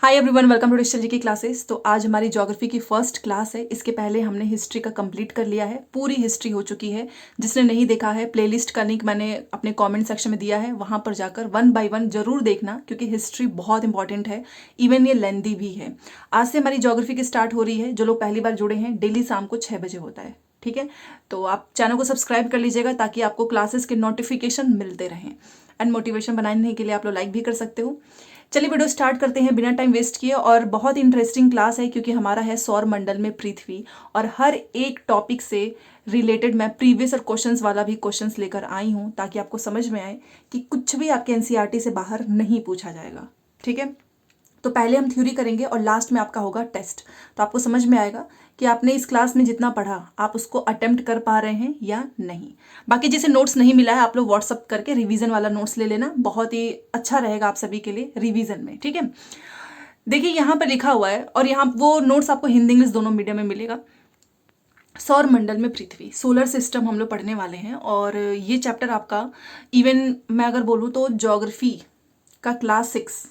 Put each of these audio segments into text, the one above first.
Hi everyone, welcome to digital ji की क्लासेस। तो आज हमारी ज्योग्राफी की फर्स्ट क्लास है। इसके पहले हमने हिस्ट्री का कंप्लीट कर लिया है, पूरी हिस्ट्री हो चुकी है। जिसने नहीं देखा है, प्लेलिस्ट का लिंक मैंने अपने कमेंट सेक्शन में दिया है, वहां पर जाकर वन बाय वन जरूर देखना, क्योंकि हिस्ट्री बहुत इंपॉर्टेंट है। इवन ये लेंदी भी है। आज से हमारी ज्योग्राफी की स्टार्ट हो रही है। जो लोग पहली बार जुड़े हैं, डेली शाम को 6 बजे होता है, ठीक है। तो आप चैनल को सब्सक्राइब कर लीजिएगा ताकि आपको क्लासेस के नोटिफिकेशन मिलते रहें। एंड मोटिवेशन बनाने के लिए आप लोग लाइक भी कर सकते हो। चलिए वीडियो स्टार्ट करते हैं बिना टाइम वेस्ट किए। और बहुत इंटरेस्टिंग क्लास है, क्योंकि हमारा है सौर मंडल में पृथ्वी, और हर एक टॉपिक से रिलेटेड मैं प्रीवियस और क्वेश्चंस वाला भी क्वेश्चंस लेकर आई हूँ, ताकि आपको समझ में आए कि कुछ भी आपके एनसीईआरटी से बाहर नहीं पूछा जाएगा, ठीक है। तो पहले हम थ्योरी करेंगे और लास्ट में आपका होगा टेस्ट। तो आपको समझ में आएगा कि आपने इस क्लास में जितना पढ़ा आप उसको अटेम्प्ट कर पा रहे हैं या नहीं। बाकी जिसे नोट्स नहीं मिला है, आप लोग व्हाट्सअप करके रिवीजन वाला नोट्स ले लेना, बहुत ही अच्छा रहेगा आप सभी के लिए रिवीजन में, ठीक है। देखिए यहाँ पर लिखा हुआ है, और यहाँ वो नोट्स आपको हिंदी इंग्लिश दोनों मीडियम में मिलेगा। सौर मंडल में पृथ्वी, सोलर सिस्टम हम लोग पढ़ने वाले हैं। और ये चैप्टर आपका, इवन मैं अगर बोलूँ तो ज्योग्राफी का क्लास 6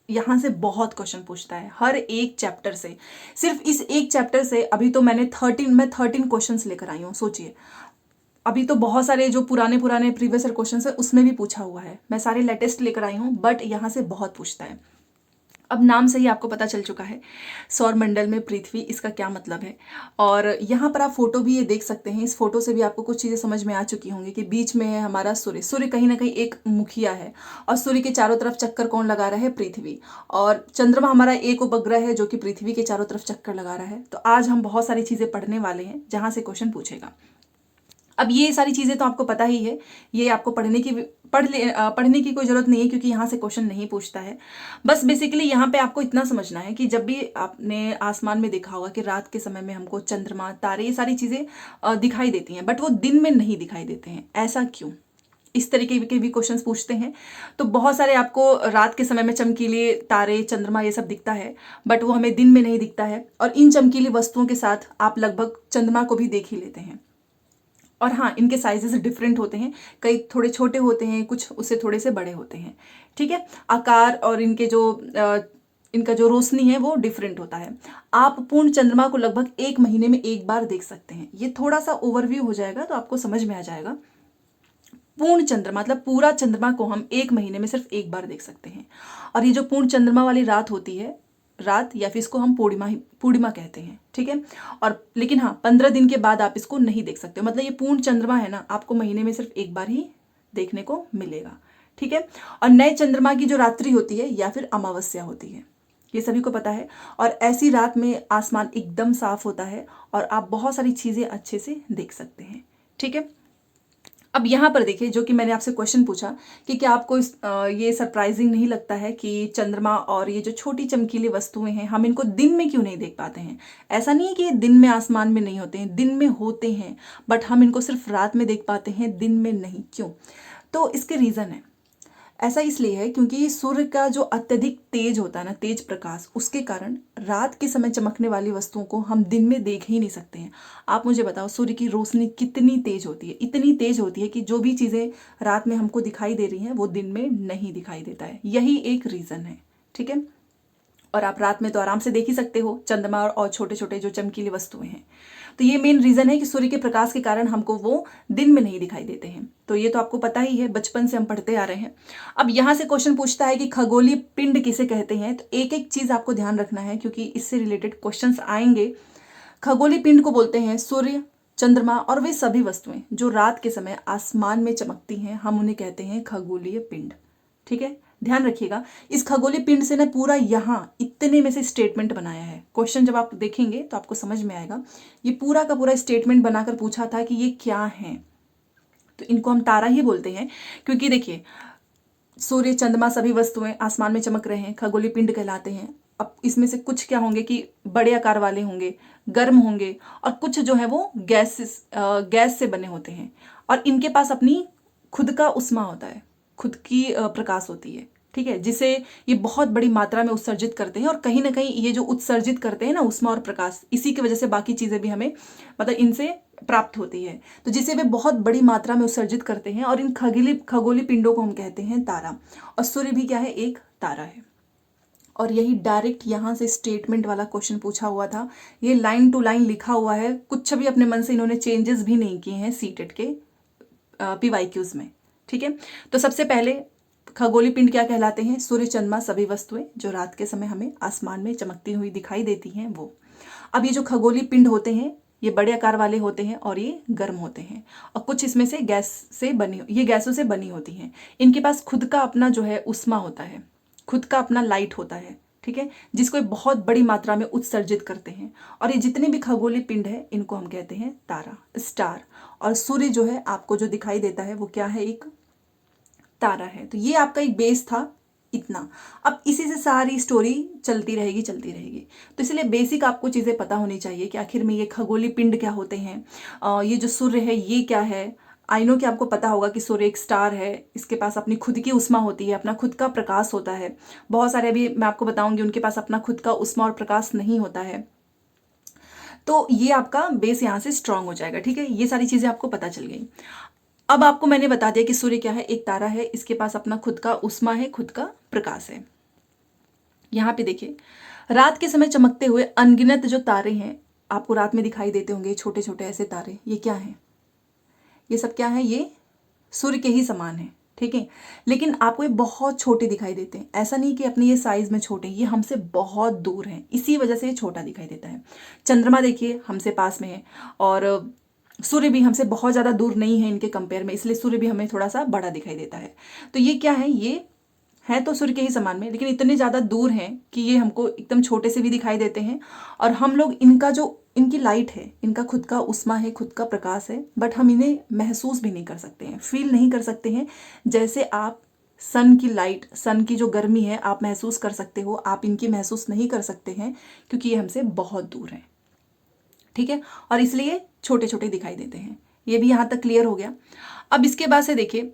यहाँ से बहुत क्वेश्चन पूछता है, हर एक चैप्टर से। सिर्फ इस एक चैप्टर से अभी तो मैं 13 क्वेश्चंस लेकर आई हूँ, सोचिए। अभी तो बहुत सारे जो पुराने पुराने प्रीवियस ईयर क्वेश्चंस है उसमें भी पूछा हुआ है, मैं सारे लेटेस्ट लेकर आई हूँ, बट यहाँ से बहुत पूछता है। अब नाम से ही आपको पता चल चुका है, सौर मंडल में पृथ्वी, इसका क्या मतलब है। और यहाँ पर आप फोटो भी ये देख सकते हैं। इस फोटो से भी आपको कुछ चीज़ें समझ में आ चुकी होंगी कि बीच में है हमारा सूर्य। सूर्य कहीं ना कहीं एक मुखिया है, और सूर्य के चारों तरफ चक्कर कौन लगा रहा है? पृथ्वी। और चंद्रमा हमारा एक उपग्रह है जो कि पृथ्वी के चारों तरफ चक्कर लगा रहा है। तो आज हम बहुत सारी चीज़ें पढ़ने वाले हैं जहाँ से क्वेश्चन पूछेगा। अब ये सारी चीज़ें तो आपको पता ही है, ये आपको पढ़ने की कोई ज़रूरत नहीं है, क्योंकि यहाँ से क्वेश्चन नहीं पूछता है। बस बेसिकली यहाँ पे आपको इतना समझना है कि जब भी आपने आसमान में देखा होगा कि रात के समय में हमको चंद्रमा, तारे, ये सारी चीज़ें दिखाई देती हैं, बट वो दिन में नहीं दिखाई देते हैं। ऐसा क्यों? इस तरीके के भी क्वेश्चंस पूछते हैं। तो बहुत सारे आपको रात के समय में चमकीले तारे, चंद्रमा, ये सब दिखता है, बट वो हमें दिन में नहीं दिखता है। और इन चमकीली वस्तुओं के साथ आप लगभग चंद्रमा को भी देख ही लेते हैं। और हाँ, इनके साइजेस डिफरेंट होते हैं, कई थोड़े छोटे होते हैं, कुछ उससे थोड़े से बड़े होते हैं, ठीक है। आकार और इनका जो रोशनी है वो डिफरेंट होता है। आप पूर्ण चंद्रमा को लगभग 1 महीने में एक बार देख सकते हैं। ये थोड़ा सा ओवरव्यू हो जाएगा तो आपको समझ में आ जाएगा। पूर्ण चंद्रमा मतलब पूरा चंद्रमा को हम 1 महीने में सिर्फ एक बार देख सकते हैं। और ये जो पूर्ण चंद्रमा वाली रात होती है, रात, या फिर इसको हम पूर्णिमा कहते हैं, ठीक है। और लेकिन हाँ, 15 दिन के बाद आप इसको नहीं देख सकते। मतलब ये पूर्ण चंद्रमा है ना, आपको महीने में सिर्फ एक बार ही देखने को मिलेगा, ठीक है। और नए चंद्रमा की जो रात्रि होती है या फिर अमावस्या होती है, ये सभी को पता है। और ऐसी रात में आसमान एकदम साफ होता है और आप बहुत सारी चीजें अच्छे से देख सकते हैं, ठीक है। अब यहाँ पर देखिए, जो कि मैंने आपसे क्वेश्चन पूछा कि क्या आपको ये सरप्राइजिंग नहीं लगता है कि चंद्रमा और ये जो छोटी चमकीली वस्तुएं हैं, हम इनको दिन में क्यों नहीं देख पाते हैं? ऐसा नहीं है कि ये दिन में आसमान में नहीं होते हैं, दिन में होते हैं, बट हम इनको सिर्फ रात में देख पाते हैं, दिन में नहीं। क्यों? तो इसके रीज़न है। ऐसा इसलिए है क्योंकि सूर्य का जो अत्यधिक तेज होता है ना, तेज प्रकाश, उसके कारण रात के समय चमकने वाली वस्तुओं को हम दिन में देख ही नहीं सकते हैं। आप मुझे बताओ, सूर्य की रोशनी कितनी तेज होती है? इतनी तेज होती है कि जो भी चीज़ें रात में हमको दिखाई दे रही हैं वो दिन में नहीं दिखाई देता है। यही एक रीज़न है, ठीक है। और आप रात में तो आराम से देख ही सकते हो चंद्रमा और छोटे छोटे जो चमकीली वस्तुएं हैं। तो ये मेन रीजन है कि सूर्य के प्रकाश के कारण हमको वो दिन में नहीं दिखाई देते हैं। तो ये तो आपको पता ही है, बचपन से हम पढ़ते आ रहे हैं। अब यहाँ से क्वेश्चन पूछता है कि खगोलीय पिंड किसे कहते हैं। तो एक एक चीज आपको ध्यान रखना है, क्योंकि इससे रिलेटेड क्वेश्चन आएंगे। खगोलीय पिंड को बोलते हैं सूर्य, चंद्रमा और वे सभी वस्तुएं जो रात के समय आसमान में चमकती हैं, हम उन्हें कहते हैं खगोलीय पिंड, ठीक है। ध्यान रखिएगा, इस खगोलीय पिंड से ना पूरा यहाँ इतने में से स्टेटमेंट बनाया है। क्वेश्चन जब आप देखेंगे तो आपको समझ में आएगा। ये पूरा का पूरा स्टेटमेंट बनाकर पूछा था कि ये क्या है। तो इनको हम तारा ही बोलते हैं, क्योंकि देखिए, सूर्य, चंद्रमा, सभी वस्तुएं आसमान में चमक रहे हैं, खगोलीय पिंड कहलाते हैं। अब इसमें से कुछ क्या होंगे कि बड़े आकार वाले होंगे, गर्म होंगे, और कुछ जो है वो गैस से बने होते हैं। और इनके पास अपनी खुद का उष्मा होता है, खुद की प्रकाश होती है, ठीक है, जिसे ये बहुत बड़ी मात्रा में उत्सर्जित करते हैं। और कहीं ना कहीं ये जो उत्सर्जित करते हैं ना, उष्मा और प्रकाश, इसी की वजह से बाकी चीजें भी हमें मतलब इनसे प्राप्त होती है। तो जिसे वे बहुत बड़ी मात्रा में उत्सर्जित करते हैं, और इन खगोलीय पिंडों को हम कहते हैं तारा। और सूर्य भी क्या है? एक तारा है। और यही डायरेक्ट यहाँ से स्टेटमेंट वाला क्वेश्चन पूछा हुआ था। ये लाइन टू लाइन लिखा हुआ है, कुछ भी अपने मन से इन्होंने चेंजेस भी नहीं किए हैं सीटेट के PYQs में। ठीक है, तो सबसे पहले खगोलीय पिंड क्या कहलाते हैं? सूर्य, चंद्रमा, सभी वस्तुएं जो रात के समय हमें आसमान में चमकती हुई दिखाई देती हैं वो। अब ये जो खगोलीय पिंड होते हैं ये बड़े आकार वाले होते हैं और ये गर्म होते हैं, और कुछ इसमें से ये गैसों से बनी होती हैं। इनके पास खुद का अपना जो है उष्मा होता है, खुद का अपना लाइट होता है, ठीक है, जिसको ये बहुत बड़ी मात्रा में उत्सर्जित करते हैं। और ये जितने भी खगोलीय पिंड है इनको हम कहते हैं तारा, स्टार। और सूर्य जो है आपको जो दिखाई देता है वो क्या है? एक तारा है। तो ये आपका एक बेस था इतना। अब इसी से सारी स्टोरी चलती रहेगी। तो इसलिए बेसिक आपको चीज़ें पता होनी चाहिए कि आखिर में ये खगोलीय पिंड क्या होते हैं, ये जो सूर्य है ये क्या है। आई नो कि आपको पता होगा कि सूर्य एक स्टार है, इसके पास अपनी खुद की उष्मा होती है, अपना खुद का प्रकाश होता है। बहुत सारे अभी मैं आपको बताऊंगी उनके पास अपना खुद का उष्मा और प्रकाश नहीं होता है। तो ये आपका बेस यहाँ से स्ट्रांग हो जाएगा। ठीक है, ये सारी चीज़ें आपको पता चल गई। अब आपको मैंने बता दिया कि सूर्य क्या है? एक तारा है, इसके पास अपना खुद का उष्मा है, खुद का प्रकाश है। यहाँ पे देखिए, रात के समय चमकते हुए अनगिनत जो तारे हैं आपको रात में दिखाई देते होंगे, छोटे छोटे ऐसे तारे, ये क्या हैं? ये सब क्या है? ये सूर्य के ही समान है। ठीक है, लेकिन आपको ये बहुत छोटे दिखाई देते हैं। ऐसा नहीं कि अपने ये साइज में छोटे, ये हमसे बहुत दूर हैं, इसी वजह से ये छोटा दिखाई देता है। चंद्रमा देखिए हमसे पास में है, और सूर्य भी हमसे बहुत ज़्यादा दूर नहीं है इनके कंपेयर में, इसलिए सूर्य भी हमें थोड़ा सा बड़ा दिखाई देता है। तो ये क्या है? ये है तो सूर्य के ही समान में, लेकिन इतने ज़्यादा दूर हैं कि ये हमको एकदम छोटे से भी दिखाई देते हैं। और हम लोग इनका जो इनकी लाइट है, इनका खुद का उष्मा है, खुद का प्रकाश है, बट हम इन्हें महसूस भी नहीं कर सकते हैं, फील नहीं कर सकते हैं। जैसे आप सन की लाइट, सन की जो गर्मी है आप महसूस कर सकते हो, आप इनकी महसूस नहीं कर सकते हैं, क्योंकि ये हमसे बहुत दूर हैं। ठीक है, और इसलिए छोटे छोटे दिखाई देते हैं। ये भी यहाँ तक क्लियर हो गया। अब इसके बाद से देखिए,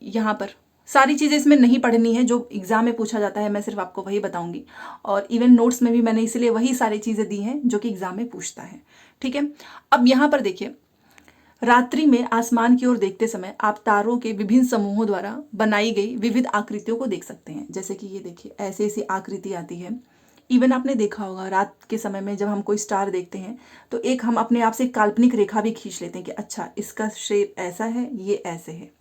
यहाँ पर सारी चीज़ें इसमें नहीं पढ़नी है, जो एग्जाम में पूछा जाता है मैं सिर्फ आपको वही बताऊंगी, और इवन नोट्स में भी मैंने इसलिए वही सारी चीज़ें दी हैं जो कि एग्जाम में पूछता है। ठीक है, अब यहाँ पर देखिए, रात्रि में आसमान की ओर देखते समय आप तारों के विभिन्न समूहों द्वारा बनाई गई विविध आकृतियों को देख सकते हैं। जैसे कि ये देखिए, ऐसी ऐसी आकृति आती है। इवन आपने देखा होगा रात के समय में जब हम कोई स्टार देखते हैं तो एक हम अपने आप से एक काल्पनिक रेखा भी खींच लेते हैं कि अच्छा इसका शेप ऐसा है, ये ऐसे है।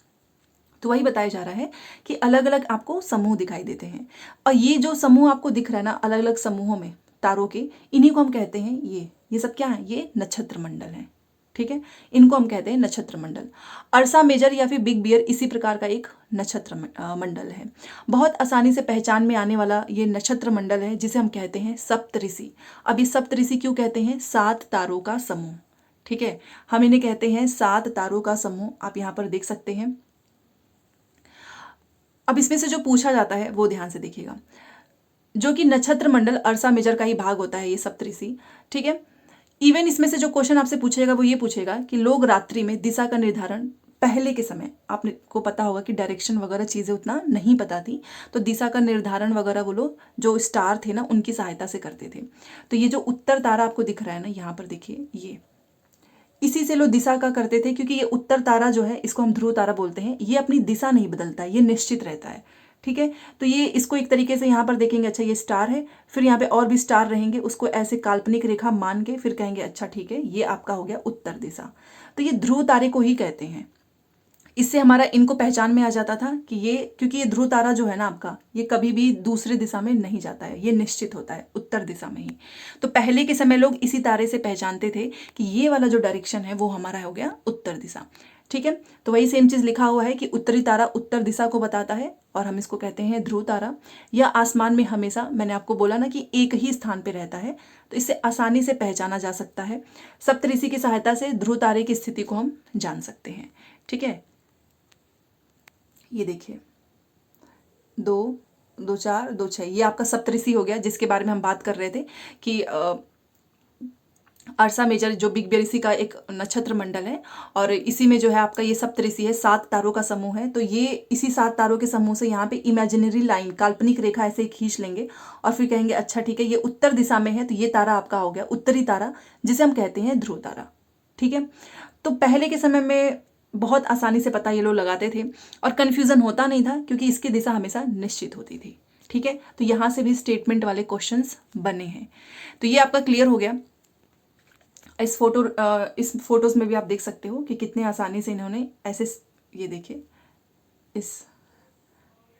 तो वही बताया जा रहा है कि अलग अलग आपको समूह दिखाई देते हैं, और ये जो समूह आपको दिख रहा है ना अलग अलग समूहों में तारों के, इन्हीं को हम कहते हैं ये सब क्या है? ये नक्षत्र मंडल है। ठीक है, इनको हम कहते हैं नक्षत्र मंडल। अर्सा मेजर या फिर बिग बियर इसी प्रकार का एक नक्षत्र मंडल है। बहुत आसानी से पहचान में आने वाला ये नक्षत्र मंडल है, जिसे हम कहते हैं सप्तऋषि। अब ये सप्तऋषि क्यों कहते हैं? 7 तारों का समूह। ठीक है, हम इन्हें कहते हैं 7 तारों का समूह। आप यहाँ पर देख सकते हैं। अब इसमें से जो पूछा जाता है वो ध्यान से देखिएगा, जो कि नक्षत्र मंडल अर्सा मेजर का ही भाग होता है ये सप्तऋषि। ठीक है, इवन इसमें से जो क्वेश्चन आपसे पूछेगा वो ये पूछेगा कि लोग रात्रि में दिशा का निर्धारण, पहले के समय आपने को पता होगा कि डायरेक्शन वगैरह चीज़ें उतना नहीं पता थी, तो दिशा का निर्धारण वगैरह वो लोग जो स्टार थे ना उनकी सहायता से करते थे। तो ये जो उत्तर तारा आपको दिख रहा है ना यहाँ पर देखिए, ये इसी से लोग दिशा का करते थे, क्योंकि ये उत्तर तारा जो है इसको हम ध्रुव तारा बोलते हैं, ये अपनी दिशा नहीं बदलता है, ये निश्चित रहता है। ठीक है, तो ये इसको एक तरीके से यहाँ पर देखेंगे, अच्छा ये स्टार है, फिर यहाँ पे और भी स्टार रहेंगे, उसको ऐसे काल्पनिक रेखा मान के फिर कहेंगे अच्छा ठीक है ये आपका हो गया उत्तर दिशा। तो ये ध्रुव तारे को ही कहते हैं। इससे हमारा इनको पहचान में आ जाता था कि ये, क्योंकि ये ध्रुव तारा जो है ना आपका, ये कभी भी दूसरे दिशा में नहीं जाता है, ये निश्चित होता है उत्तर दिशा में ही। तो पहले के समय लोग इसी तारे से पहचानते थे कि ये वाला जो डायरेक्शन है वो हमारा हो गया उत्तर दिशा। ठीक है, तो वही सेम चीज़ लिखा हुआ है कि उत्तरी तारा उत्तर दिशा को बताता है, और हम इसको कहते हैं ध्रुव तारा। यह आसमान में हमेशा, मैंने आपको बोला ना कि एक ही स्थान पे रहता है, तो इससे आसानी से पहचाना जा सकता है। सप्तऋषि की सहायता से ध्रुव तारे की स्थिति को हम जान सकते हैं। ठीक है, ये देखिए 2 2 4 2 6, ये आपका सप्तऋषि हो गया, जिसके बारे में हम बात कर रहे थे कि अर्सा मेजर जो बिग बियर इसी का एक नक्षत्र मंडल है, और इसी में जो है आपका ये सप्तऋषि है, 7 तारों का समूह है। तो ये इसी 7 तारों के समूह से यहाँ पे इमेजिनरी लाइन, काल्पनिक रेखा ऐसे खींच लेंगे और फिर कहेंगे अच्छा ठीक है ये उत्तर दिशा में है, तो ये तारा आपका हो गया उत्तरी तारा, जिसे हम कहते हैं ध्रुव तारा। ठीक है, तो पहले के समय में बहुत आसानी से पता ये लोग लगाते थे और कन्फ्यूज़न होता नहीं था, क्योंकि इसकी दिशा हमेशा निश्चित होती थी। ठीक है, तो यहाँ से भी स्टेटमेंट वाले क्वेश्चंस बने हैं। तो ये आपका क्लियर हो गया। इस फोटोज में भी आप देख सकते हो कि कितने आसानी से इन्होंने ऐसे, ये देखिए, इस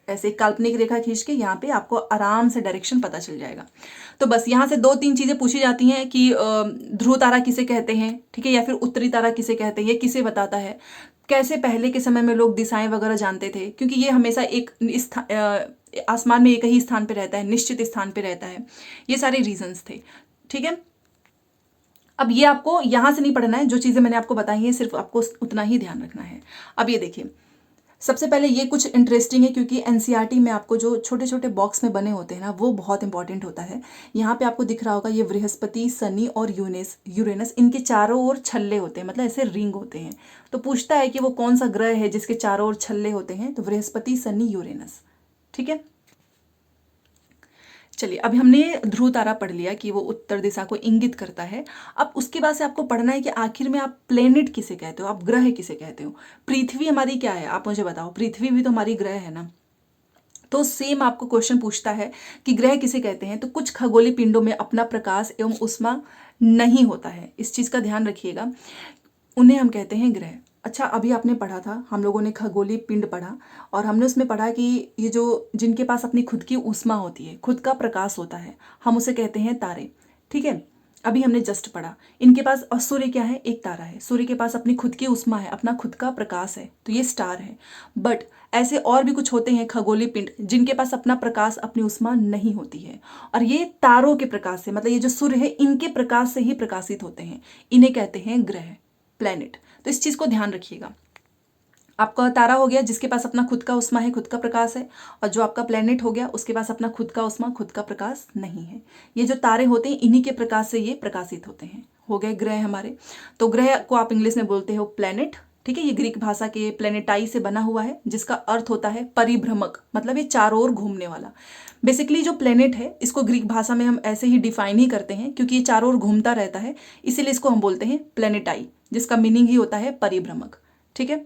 ऐसे काल्पनिक रेखा खींच के यहाँ पे आपको आराम से डायरेक्शन पता चल जाएगा। तो बस यहाँ से 2-3 चीजें पूछी जाती हैं कि ध्रुव तारा किसे कहते हैं, ठीक है, या फिर उत्तरी तारा किसे कहते हैं, ये किसे बताता है, कैसे पहले के समय में लोग दिशाएं वगैरह जानते थे, क्योंकि ये हमेशा एक आसमान में एक ही स्थान पे रहता है, निश्चित स्थान पे रहता है। ये सारे रीजंस थे, ठीक है। अब ये आपको यहाँ से नहीं पढ़ना है, जो चीज़ें मैंने आपको बताई हैं सिर्फ आपको उतना ही ध्यान रखना है। अब ये देखिए, सबसे पहले ये कुछ इंटरेस्टिंग है, क्योंकि एनसीईआरटी में आपको जो छोटे छोटे बॉक्स में बने होते हैं ना, वो बहुत इंपॉर्टेंट होता है। यहाँ पे आपको दिख रहा होगा, ये बृहस्पति, शनि और यूरेनस, इनके चारों ओर छल्ले होते हैं, मतलब ऐसे रिंग होते हैं। तो पूछता है कि वो कौन सा ग्रह है जिसके चारों ओर छल्ले होते हैं, तो बृहस्पति, शनि, यूरेनस, ठीक है। चलिए, अभी हमने ध्रुव तारा पढ़ लिया कि वो उत्तर दिशा को इंगित करता है। अब उसके बाद से आपको पढ़ना है कि आखिर में आप प्लेनेट किसे कहते हो, आप ग्रह किसे कहते हो। पृथ्वी हमारी क्या है, आप मुझे बताओ, पृथ्वी भी तो हमारी ग्रह है ना। तो सेम आपको क्वेश्चन पूछता है कि ग्रह किसे कहते हैं, तो कुछ खगोलीय पिंडों में अपना प्रकाश एवं ऊष्मा नहीं होता है, इस चीज का ध्यान रखिएगा, उन्हें हम कहते हैं ग्रह। अच्छा, अभी आपने पढ़ा था, हम लोगों ने खगोलीय पिंड पढ़ा, और हमने उसमें पढ़ा कि ये जो जिनके पास अपनी खुद की ऊष्मा होती है, खुद का प्रकाश होता है, हम उसे कहते हैं तारे, ठीक है। अभी हमने जस्ट पढ़ा, इनके पास, और सूर्य क्या है, एक तारा है, सूर्य के पास अपनी खुद की ऊष्मा है, अपना खुद का प्रकाश है, तो ये स्टार है। बट ऐसे और भी कुछ होते हैं खगोलीय पिंड जिनके पास अपना प्रकाश, अपनी ऊष्मा नहीं होती है, और ये तारों के प्रकाश से, मतलब ये जो सूर्य है, इनके प्रकाश से ही प्रकाशित होते हैं, इन्हें कहते हैं ग्रह, प्लैनेट। तो इस चीज को ध्यान रखिएगा। आपका तारा हो गया जिसके पास अपना खुद का उष्मा है, खुद का प्रकाश है, और जो आपका प्लेनेट हो गया उसके पास अपना खुद का उष्मा, खुद का प्रकाश नहीं है। ये जो तारे होते हैं, इन्हीं के प्रकाश से ये प्रकाशित होते हैं। हो गए ग्रह हमारे। तो ग्रह को आप इंग्लिश में बोलते हो प्लेनेट, ठीक है। ये ग्रीक भाषा के प्लेनेटाई से बना हुआ है, जिसका अर्थ होता है परिभ्रमक, मतलब ये चारों ओर घूमने वाला। बेसिकली जो प्लेनेट है, इसको ग्रीक भाषा में हम ऐसे ही डिफाइन ही करते हैं, क्योंकि ये चारों ओर घूमता रहता है, इसीलिए इसको हम बोलते हैं प्लेनेटाई, जिसका मीनिंग ही होता है परिभ्रमक, ठीक है।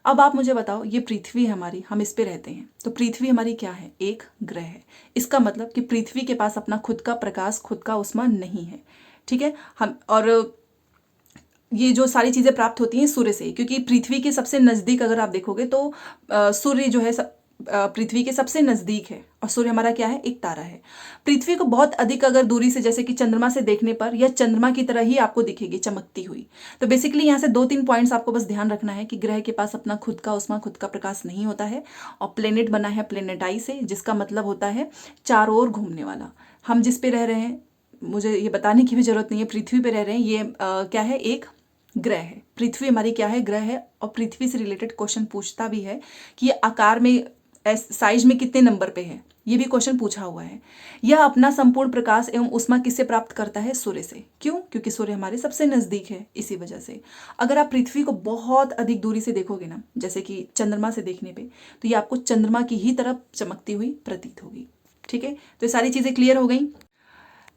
अब आप मुझे बताओ, ये पृथ्वी है हमारी, हम इस पे रहते हैं, तो पृथ्वी हमारी क्या है, एक ग्रह है। इसका मतलब कि पृथ्वी के पास अपना खुद का प्रकाश, खुद का उष्मा नहीं है, ठीक है। हम, और ये जो सारी चीजें प्राप्त होती हैं सूर्य से, क्योंकि पृथ्वी के सबसे नजदीक अगर आप देखोगे तो सूर्य जो है पृथ्वी के सबसे नजदीक है, और सूर्य हमारा क्या है, एक तारा है। पृथ्वी को बहुत अधिक अगर दूरी से, जैसे कि चंद्रमा से देखने पर, यह चंद्रमा की तरह ही आपको दिखेगी, चमकती हुई। तो बेसिकली यहाँ से 2-3 पॉइंट्स आपको बस ध्यान रखना है कि ग्रह के पास अपना खुद का उष्मा, खुद का प्रकाश नहीं होता है, और प्लेनेट बना है प्लेनेटाई से, जिसका मतलब होता है चारों ओर घूमने वाला। हम जिस पे रह रहे हैं, मुझे ये बताने की भी जरूरत नहीं है, पृथ्वी पे रह रहे हैं, ये क्या है, एक ग्रह है। पृथ्वी हमारी क्या है, ग्रह है। और पृथ्वी से रिलेटेड क्वेश्चन पूछता भी है कि ये आकार में, साइज में कितने नंबर पे है, ये भी क्वेश्चन पूछा हुआ है। यह अपना संपूर्ण प्रकाश एवं उष्मा किससे प्राप्त करता है, सूर्य से। क्यों, क्योंकि सूर्य हमारे सबसे नजदीक है, इसी वजह से। अगर आप पृथ्वी को बहुत अधिक दूरी से देखोगे ना, जैसे कि चंद्रमा से देखने पे, तो ये आपको चंद्रमा की ही तरफ चमकती हुई प्रतीत होगी, ठीक है। तो ये सारी चीजें क्लियर हो गई।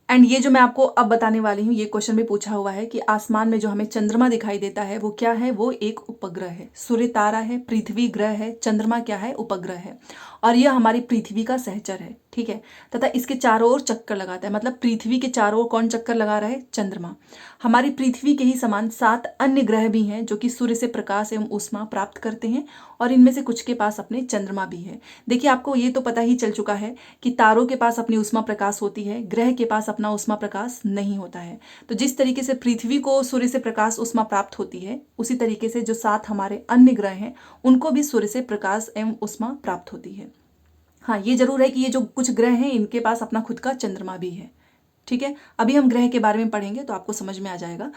एंड ये जो मैं आपको अब बताने वाली हूँ, ये क्वेश्चन भी पूछा हुआ है कि आसमान में जो हमें चंद्रमा दिखाई देता है वो क्या है, वो एक उपग्रह है। सूर्य तारा है, पृथ्वी ग्रह है, चंद्रमा क्या है, उपग्रह है, और यह हमारी पृथ्वी का सहचर है, ठीक है। तथा इसके चारों ओर चक्कर लगाता है, मतलब पृथ्वी के चारों ओर कौन चक्कर लगा रहा है, चंद्रमा। हमारी पृथ्वी के ही समान 7 अन्य ग्रह भी हैं जो कि सूर्य से प्रकाश एवं ऊष्मा प्राप्त करते हैं, और इनमें से कुछ के पास अपने चंद्रमा भी है। देखिए, आपको ये तो पता ही चल चुका है कि तारों के पास अपनी ऊष्मा प्रकाश होती है, ग्रह के पास अपना ऊष्मा प्रकाश नहीं होता है। तो जिस तरीके से पृथ्वी को सूर्य से प्रकाश ऊष्मा प्राप्त होती है, उसी तरीके से जो 7 हमारे अन्य ग्रह हैं, उनको भी सूर्य से प्रकाश एवं ऊष्मा प्राप्त होती है। हाँ, ये जरूर है कि ये जो कुछ ग्रह हैं, इनके पास अपना खुद का चंद्रमा भी है, ठीक है। अभी हम ग्रह के बारे में पढ़ेंगे तो आपको समझ में आ जाएगा।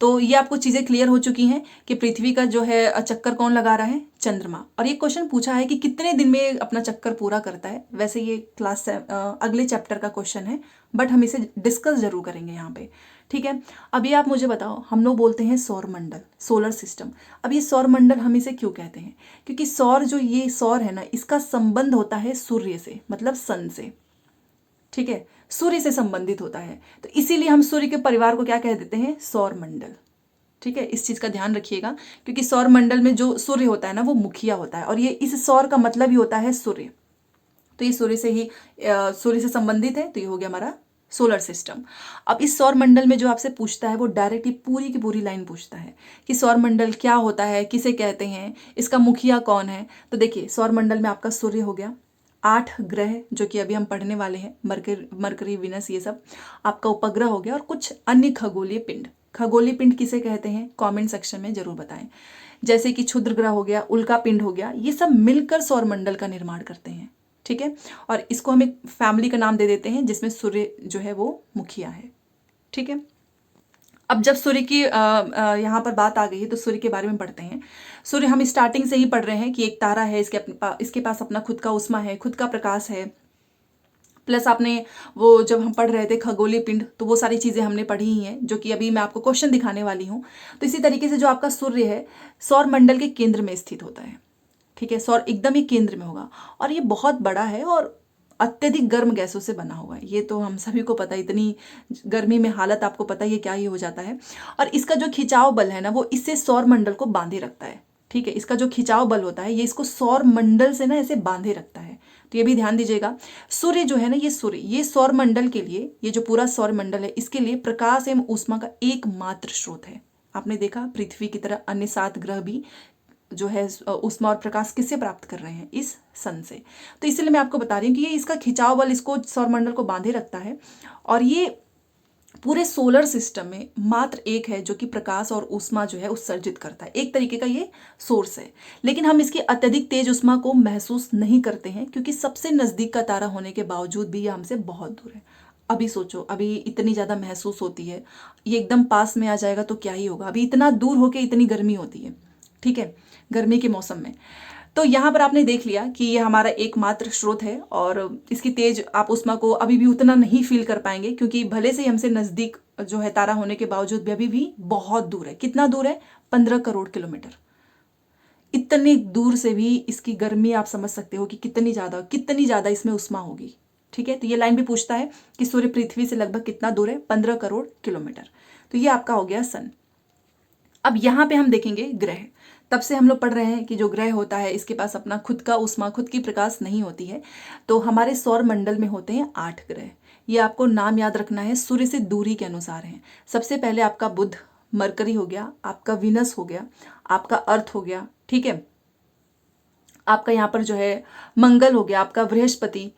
तो ये आपको चीजें क्लियर हो चुकी हैं कि पृथ्वी का जो है चक्कर कौन लगा रहा है, चंद्रमा। और ये क्वेश्चन पूछा है कि कितने दिन में अपना चक्कर पूरा करता है। वैसे ये क्लास अगले चैप्टर का क्वेश्चन है, बट हम इसे डिस्कस जरूर करेंगे यहाँ पे, ठीक है। अभी आप मुझे बताओ, हम लोग बोलते हैं सौर मंडल, सोलर सिस्टम। अब ये सौर मंडल हम इसे क्यों कहते हैं, क्योंकि सौर, जो ये सौर है ना, इसका संबंध होता है सूर्य से, मतलब सन से, ठीक है, सूर्य से संबंधित होता है। तो इसीलिए हम सूर्य के परिवार को क्या कह देते हैं, सौर मंडल, ठीक है। इस चीज का ध्यान रखिएगा, क्योंकि सौर मंडल में जो सूर्य होता है ना, वो मुखिया होता है, और ये इस सौर का मतलब ही होता है सूर्य। तो ये सूर्य से संबंधित है, तो ये हो गया हमारा सोलर सिस्टम। अब इस सौर मंडल में जो आपसे पूछता है वो डायरेक्ट ही पूरी की पूरी लाइन पूछता है कि सौर मंडल क्या होता है, किसे कहते हैं, इसका मुखिया कौन है। तो देखिए सौर मंडल में आपका सूर्य हो गया, 8 ग्रह जो कि अभी हम पढ़ने वाले हैं, मरकरी विनस ये सब आपका उपग्रह हो गया, और कुछ अन्य खगोलीय पिंड। खगोलीय पिंड किसे कहते हैं कमेंट सेक्शन में जरूर बताएं। जैसे कि क्षुद्र ग्रह हो गया, उल्का पिंड हो गया, ये सब मिलकर सौर मंडल का निर्माण करते हैं। ठीक है, और इसको हम एक फैमिली का नाम दे देते हैं जिसमें सूर्य जो है वो मुखिया है। ठीक है, अब जब सूर्य की यहाँ पर बात आ गई है तो सूर्य के बारे में पढ़ते हैं। सूर्य हम स्टार्टिंग से ही पढ़ रहे हैं कि एक तारा है, इसके पास अपना खुद का उष्मा है, खुद का प्रकाश है। प्लस आपने वो जब हम पढ़ रहे थे खगोलीय पिंड, तो वो सारी चीज़ें हमने पढ़ी ही हैं, जो कि अभी मैं आपको क्वेश्चन दिखाने वाली हूँ। तो इसी तरीके से जो आपका सूर्य है सौर मंडल के केंद्र में स्थित होता है। ठीक है, सौर एकदम ही केंद्र में होगा, और ये बहुत बड़ा है और अत्यधिक गर्म गैसों से बना हुआ है। ये तो हम सभी को पता है, इतनी गर्मी में हालत आपको पता ही है क्या ही हो जाता है। और इसका जो खिंचाव बल है ना, वो इससे सौर मंडल को बांधे रखता है। ठीक है, इसका जो खिंचाव बल होता है ये इसको सौर मंडल से ना ऐसे बांधे रखता है। तो ये भी ध्यान दीजिएगा। सूर्य जो है ना, ये सौर मंडल के लिए, ये जो पूरा सौर मंडल है इसके लिए प्रकाश एवं ऊष्मा का एकमात्र स्रोत है। आपने देखा पृथ्वी की तरह अन्य 7 ग्रह भी जो है ऊष्मा और प्रकाश किससे प्राप्त कर रहे हैं, इस सन से। तो इसलिए मैं आपको बता रही हूँ कि ये इसका खिंचाव बल इसको सौरमंडल को बांधे रखता है, और ये पूरे सोलर सिस्टम में मात्र एक है जो कि प्रकाश और ऊष्मा जो है उत्सर्जित करता है। एक तरीके का ये सोर्स है, लेकिन हम इसकी अत्यधिक तेज ऊष्मा को महसूस नहीं करते हैं क्योंकि सबसे नजदीक का तारा होने के बावजूद भी ये हमसे बहुत दूर है। अभी सोचो, अभी इतनी ज्यादा महसूस होती है, ये एकदम पास में आ जाएगा तो क्या ही होगा। अभी इतना दूर होके इतनी गर्मी होती है। ठीक है, गर्मी के मौसम में। तो यहाँ पर आपने देख लिया कि ये हमारा एकमात्र स्रोत है, और इसकी तेज आप ऊष्मा को अभी भी उतना नहीं फील कर पाएंगे क्योंकि भले से हमसे नजदीक जो है तारा होने के बावजूद भी अभी भी बहुत दूर है। कितना दूर है? 15 करोड़ किलोमीटर। इतने दूर से भी इसकी गर्मी आप समझ सकते हो कि कितनी ज्यादा इसमें ऊष्मा होगी। ठीक है, तो ये लाइन भी पूछता है कि सूर्य पृथ्वी से लगभग कितना दूर है, 15 करोड़ किलोमीटर। तो ये आपका हो गया सन। अब यहाँ पे हम देखेंगे ग्रह। तब से हम लोग पढ़ रहे हैं कि जो ग्रह होता है इसके पास अपना खुद का ऊष्मा, खुद की प्रकाश नहीं होती है। तो हमारे सौर मंडल में होते हैं 8 ग्रह। ये आपको नाम याद रखना है, सूर्य से दूरी के अनुसार है। सबसे पहले आपका बुध, मरकरी हो गया, आपका विनस हो गया, आपका अर्थ हो गया। ठीक है, आपका यहाँ पर जो है मंगल हो गया, आपका बृहस्पति,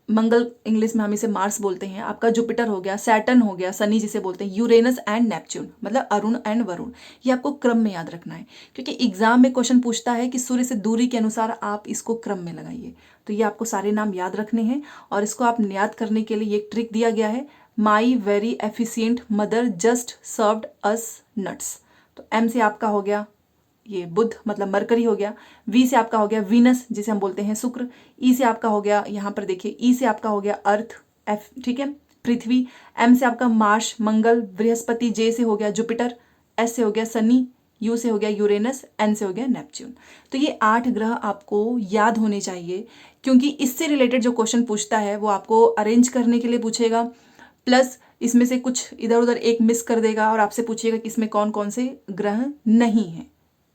मंगल इंग्लिश में हम इसे मार्स बोलते हैं, आपका जुपिटर हो गया, सैटर्न हो गया, शनि जिसे बोलते हैं, यूरेनस एंड नेपच्यून, मतलब अरुण एंड वरुण। ये आपको क्रम में याद रखना है क्योंकि एग्जाम में क्वेश्चन पूछता है कि सूर्य से दूरी के अनुसार आप इसको क्रम में लगाइए। तो ये आपको सारे नाम याद रखने हैं, और इसको आप याद करने के लिए एक ट्रिक दिया गया है, my very efficient mother just served us nuts. तो एम से आपका हो गया ये बुध, मतलब मरकरी हो गया। वी से आपका हो गया वीनस जिसे हम बोलते हैं शुक्र। ई से आपका हो गया, यहाँ पर देखिए ई से आपका हो गया अर्थ, एफ ठीक है पृथ्वी। एम से आपका मार्स मंगल बृहस्पति। जे से हो गया जुपिटर। एस से हो गया शनि। यू से हो गया यूरेनस। एन से हो गया नेपच्यून। तो ये 8 ग्रह आपको याद होने चाहिए क्योंकि इससे रिलेटेड जो क्वेश्चन पूछता है वो आपको अरेंज करने के लिए पूछेगा, प्लस इसमें से कुछ इधर उधर एक मिस कर देगा और आपसे पूछेगा कि इसमें कौन कौन से ग्रह नहीं है।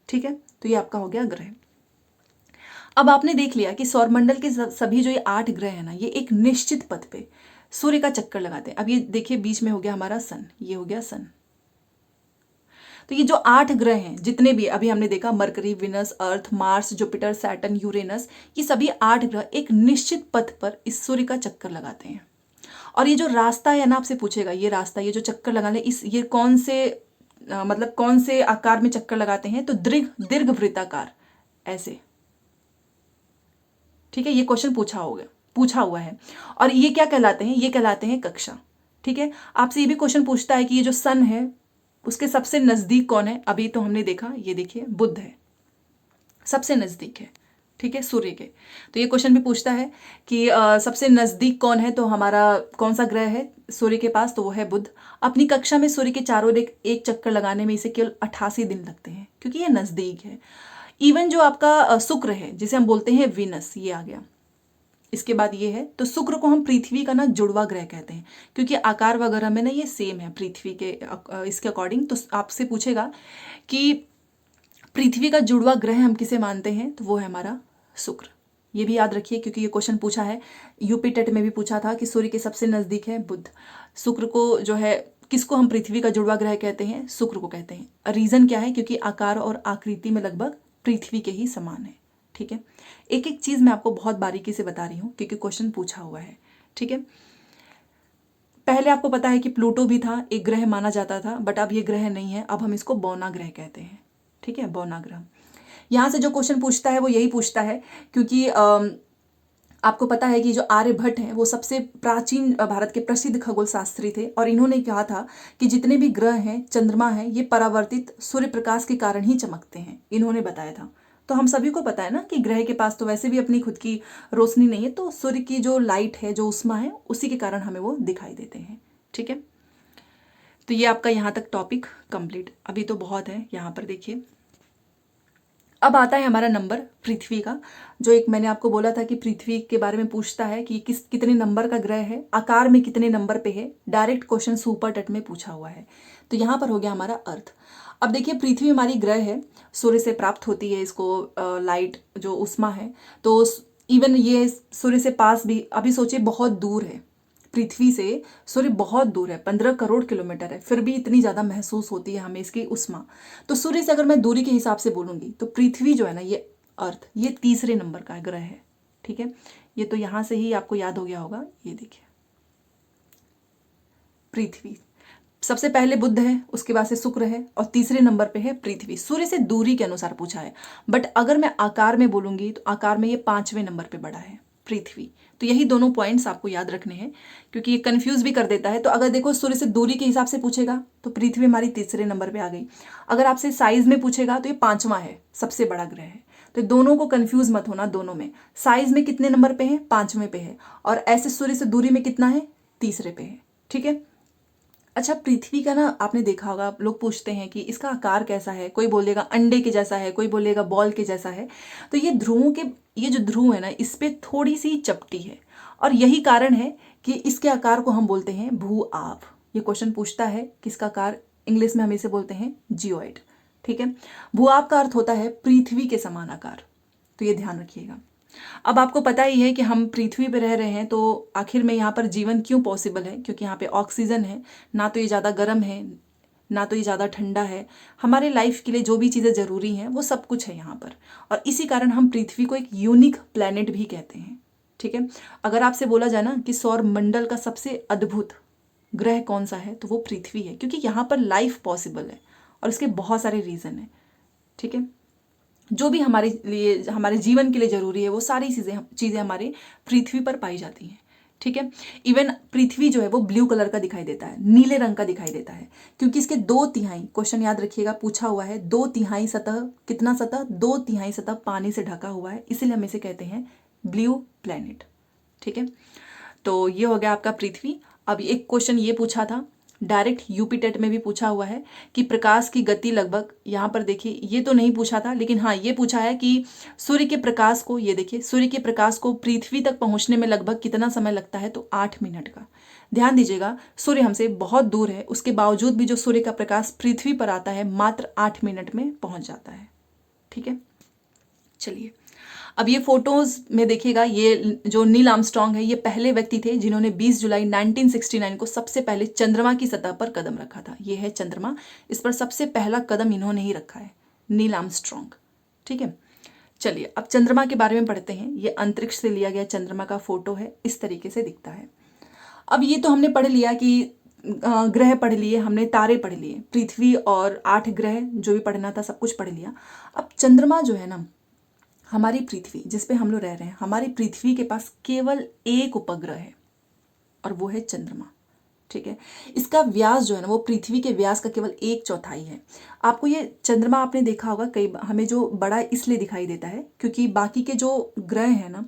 ठीक है, तो ये आपका हो गया ग्रह। अब आपने देख लिया कि सौरमंडल के सभी जो ये 8 ग्रह है ना, ये एक निश्चित पथ पे सूर्य का चक्कर लगाते हैं। अब ये देखिए बीच में हो गया हमारा सन, ये हो गया सन। तो ये जो 8 ग्रह हैं जितने भी अभी हमने देखा, मरकरी, विनस, अर्थ, मार्स, जुपिटर, सैटर्न, यूरेनस, ये सभी 8 ग्रह एक निश्चित पथ पर इस सूर्य का चक्कर लगाते हैं। और ये जो रास्ता है ना, आपसे पूछेगा ये रास्ता, ये जो चक्कर लगाने, ये कौन से मतलब कौन से आकार में चक्कर लगाते हैं, तो दीर्घवृत्ताकार ऐसे। ठीक है, ये क्वेश्चन पूछा हुआ है। और ये क्या कहलाते हैं? ये कहलाते हैं कक्षा। ठीक है, आपसे ये भी क्वेश्चन पूछता है कि ये जो सन है उसके सबसे नजदीक कौन है। अभी तो हमने देखा, ये देखिए बुध है, सबसे नजदीक है। ठीक है, सूर्य के। तो ये क्वेश्चन भी पूछता है कि सबसे नजदीक कौन है, तो हमारा कौन सा ग्रह है सूर्य के पास, तो वो है बुध। अपनी कक्षा में सूर्य के चारों ओर एक चक्कर लगाने में इसे केवल 88 दिन लगते हैं क्योंकि ये नजदीक है। इवन जो आपका शुक्र है जिसे हम बोलते हैं विनस, ये आ गया, इसके बाद ये है। तो शुक्र को हम पृथ्वी का ना जुड़वा ग्रह कहते हैं क्योंकि आकार वगैरह में ना ये सेम है पृथ्वी के इसके अकॉर्डिंग। तो आपसे पूछेगा कि पृथ्वी का जुड़वा ग्रह हम किसे मानते हैं, तो वो है हमारा शुक्र। ये भी याद रखिए क्योंकि ये क्वेश्चन पूछा है, यूपी टेट में भी पूछा था कि सूर्य के सबसे नज़दीक है बुध। शुक्र को जो है, किसको हम पृथ्वी का जुड़वा ग्रह कहते हैं? शुक्र को कहते हैं। रीज़न क्या है? क्योंकि आकार और आकृति में लगभग पृथ्वी के ही समान है। ठीक है, एक एक चीज़ मैं आपको बहुत बारीकी से बता रही हूँ क्योंकि क्वेश्चन पूछा हुआ है। ठीक है, पहले आपको पता है कि प्लूटो भी था, एक ग्रह माना जाता था, बट अब ये ग्रह नहीं है, अब हम इसको बौना ग्रह कहते हैं। ठीक है, बौना ग्रह। यहाँ से जो क्वेश्चन पूछता है वो यही पूछता है क्योंकि आपको पता है कि जो आर्यभट्ट हैं वो सबसे प्राचीन भारत के प्रसिद्ध खगोल शास्त्री थे और इन्होंने कहा था कि जितने भी ग्रह हैं, चंद्रमा है, ये परावर्तित सूर्य प्रकाश के कारण ही चमकते हैं, इन्होंने बताया था। तो हम सभी को पता है ना कि ग्रह के पास तो वैसे भी अपनी खुद की रोशनी नहीं है, तो सूर्य की जो लाइट है, जो उष्मा है, उसी के कारण हमें वो दिखाई देते हैं। ठीक है, तो ये आपका यहाँ तक टॉपिक कंप्लीट। अभी तो बहुत है, यहाँ पर देखिए। अब आता है हमारा नंबर पृथ्वी का, जो एक मैंने आपको बोला था कि पृथ्वी के बारे में पूछता है कि कितने नंबर का ग्रह है, आकार में कितने नंबर पे है। डायरेक्ट क्वेश्चन सुपर टेट में पूछा हुआ है। तो यहाँ पर हो गया हमारा अर्थ। अब देखिए, पृथ्वी हमारी ग्रह है, सूर्य से प्राप्त होती है इसको लाइट, जो उष्मा है। तो इवन ये सूर्य से पास भी, अभी सोचिए बहुत दूर है, पृथ्वी से सूर्य बहुत दूर है, 15 करोड़ किलोमीटर है, फिर भी इतनी ज़्यादा महसूस होती है हमें इसकी उष्मा। तो सूर्य से अगर मैं दूरी के हिसाब से बोलूँगी तो पृथ्वी जो है ना, ये अर्थ, ये तीसरे नंबर का ग्रह है। ठीक है, ये तो यहाँ से ही आपको याद हो गया होगा। ये देखिए, पृथ्वी सबसे पहले बुध है, उसके बाद से शुक्र है और तीसरे नंबर पे है पृथ्वी। सूर्य से दूरी के अनुसार पूछा है, बट अगर मैं आकार में बोलूँगी तो आकार में ये 5वें नंबर पे बड़ा है, पृथ्वी। तो यही दोनों पॉइंट्स आपको याद रखने हैं क्योंकि ये कंफ्यूज भी कर देता है। तो अगर देखो सूर्य से दूरी के हिसाब से पूछेगा तो पृथ्वी हमारी तीसरे नंबर पे आ गई। अगर आपसे साइज में पूछेगा तो ये 5वां है, सबसे बड़ा ग्रह है। तो दोनों को कंफ्यूज मत होना, दोनों में साइज में कितने नंबर पे है? 5वें पे है। और ऐसे सूर्य से दूरी में कितना है? तीसरे पे है। ठीक है, अच्छा, पृथ्वी का ना आपने देखा होगा, लोग पूछते हैं कि इसका आकार कैसा है, कोई बोलेगा अंडे के जैसा है, कोई बोलेगा बॉल के जैसा है। तो ये ध्रुवों के, ये जो ध्रुव है ना, इस पे थोड़ी सी चपटी है और यही कारण है कि इसके आकार को हम बोलते हैं भू आभ। ये क्वेश्चन पूछता है किसका आकार, इंग्लिश में हम इसे बोलते हैं जियोइड। ठीक है, भू आभ का अर्थ होता है पृथ्वी के समान आकार। तो ये ध्यान रखिएगा। अब आपको पता ही है कि हम पृथ्वी पर रह रहे हैं, तो आखिर में यहाँ पर जीवन क्यों पॉसिबल है? क्योंकि यहाँ पे ऑक्सीजन है, ना तो ये ज़्यादा गर्म है, ना तो ये ज़्यादा ठंडा है। हमारे लाइफ के लिए जो भी चीज़ें ज़रूरी हैं वो सब कुछ है यहाँ पर, और इसी कारण हम पृथ्वी को एक यूनिक प्लैनेट भी कहते हैं। ठीक है, अगर आपसे बोला जाए ना कि सौर मंडल का सबसे अद्भुत ग्रह कौन सा है, तो वो पृथ्वी है, क्योंकि यहाँ पर लाइफ पॉसिबल है और इसके बहुत सारे रीज़न हैं। ठीक है, जो भी हमारे लिए, हमारे जीवन के लिए ज़रूरी है, वो सारी चीज़ें हमारे पृथ्वी पर पाई जाती हैं। ठीक है, इवन पृथ्वी जो है वो ब्लू कलर का दिखाई देता है, नीले रंग का दिखाई देता है, क्योंकि इसके 2/3, क्वेश्चन याद रखिएगा पूछा हुआ है, 2/3 सतह, कितना सतह? 2/3 सतह पानी से ढका हुआ है, इसीलिए हम इसे कहते हैं ब्लू प्लैनेट। ठीक है, तो ये हो गया आपका पृथ्वी। अब एक क्वेश्चन ये पूछा था, डायरेक्ट यूपी टेट में भी पूछा हुआ है कि प्रकाश की गति लगभग, यहाँ पर देखिए, ये तो नहीं पूछा था, लेकिन हाँ ये पूछा है कि सूर्य के प्रकाश को, ये देखिए, सूर्य के प्रकाश को पृथ्वी तक पहुँचने में लगभग कितना समय लगता है? तो 8 मिनट का। ध्यान दीजिएगा, सूर्य हमसे बहुत दूर है, उसके बावजूद भी जो सूर्य का प्रकाश पृथ्वी पर आता है मात्र 8 मिनट में पहुँच जाता है। ठीक है, चलिए अब ये फोटोज में देखिएगा, ये जो नील आर्मस्ट्रॉन्ग है, ये पहले व्यक्ति थे जिन्होंने 20 जुलाई 1969 को सबसे पहले चंद्रमा की सतह पर कदम रखा था। ये है चंद्रमा, इस पर सबसे पहला कदम इन्होंने ही रखा है, नील आर्मस्ट्रॉन्ग। ठीक है, चलिए अब चंद्रमा के बारे में पढ़ते हैं। ये अंतरिक्ष से लिया गया चंद्रमा का फोटो है, इस तरीके से दिखता है। अब ये तो हमने पढ़ लिया कि ग्रह पढ़ लिए हमने, तारे पढ़ लिए, पृथ्वी और 8 ग्रह जो भी पढ़ना था सब कुछ पढ़ लिया। अब चंद्रमा जो है ना, हमारी पृथ्वी जिस पे हम लोग रह रहे हैं, हमारी पृथ्वी के पास केवल एक उपग्रह है और वो है चंद्रमा। ठीक है, इसका व्यास जो है ना, वो पृथ्वी के व्यास का केवल 1/4 है। आपको ये चंद्रमा आपने देखा होगा, कई हमें जो बड़ा इसलिए दिखाई देता है क्योंकि बाकी के जो ग्रह हैं ना,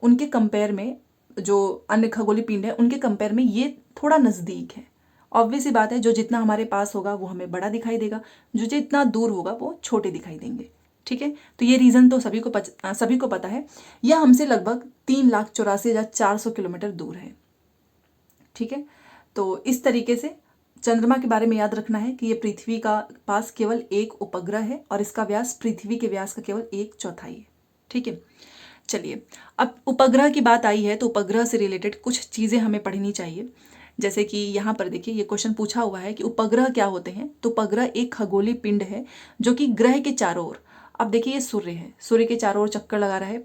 उनके कंपेयर में, जो अन्य खगोलीय पिंड है उनके कंपेयर में ये थोड़ा नज़दीक है। ऑब्वियस सी बात है, जो जितना हमारे पास होगा वो हमें बड़ा दिखाई देगा, जो जितना दूर होगा वो छोटे दिखाई देंगे। ठीक है, तो ये रीज़न तो सभी को पता है। यह हमसे लगभग 3,84,400 किलोमीटर दूर है। ठीक है, तो इस तरीके से चंद्रमा के बारे में याद रखना है कि ये पृथ्वी का पास केवल एक उपग्रह है और इसका व्यास पृथ्वी के व्यास का केवल 1/4 है। ठीक है, चलिए, अब उपग्रह की बात आई है तो उपग्रह से रिलेटेड कुछ चीज़ें हमें पढ़नी चाहिए। जैसे कि यहाँ पर देखिए, ये क्वेश्चन पूछा हुआ है कि उपग्रह क्या होते हैं। तो उपग्रह एक खगोलीय पिंड है जो कि ग्रह के चारों ओर, अब देखिए ये सूर्य है, सूर्य के चारों ओर चक्कर लगा रहा है।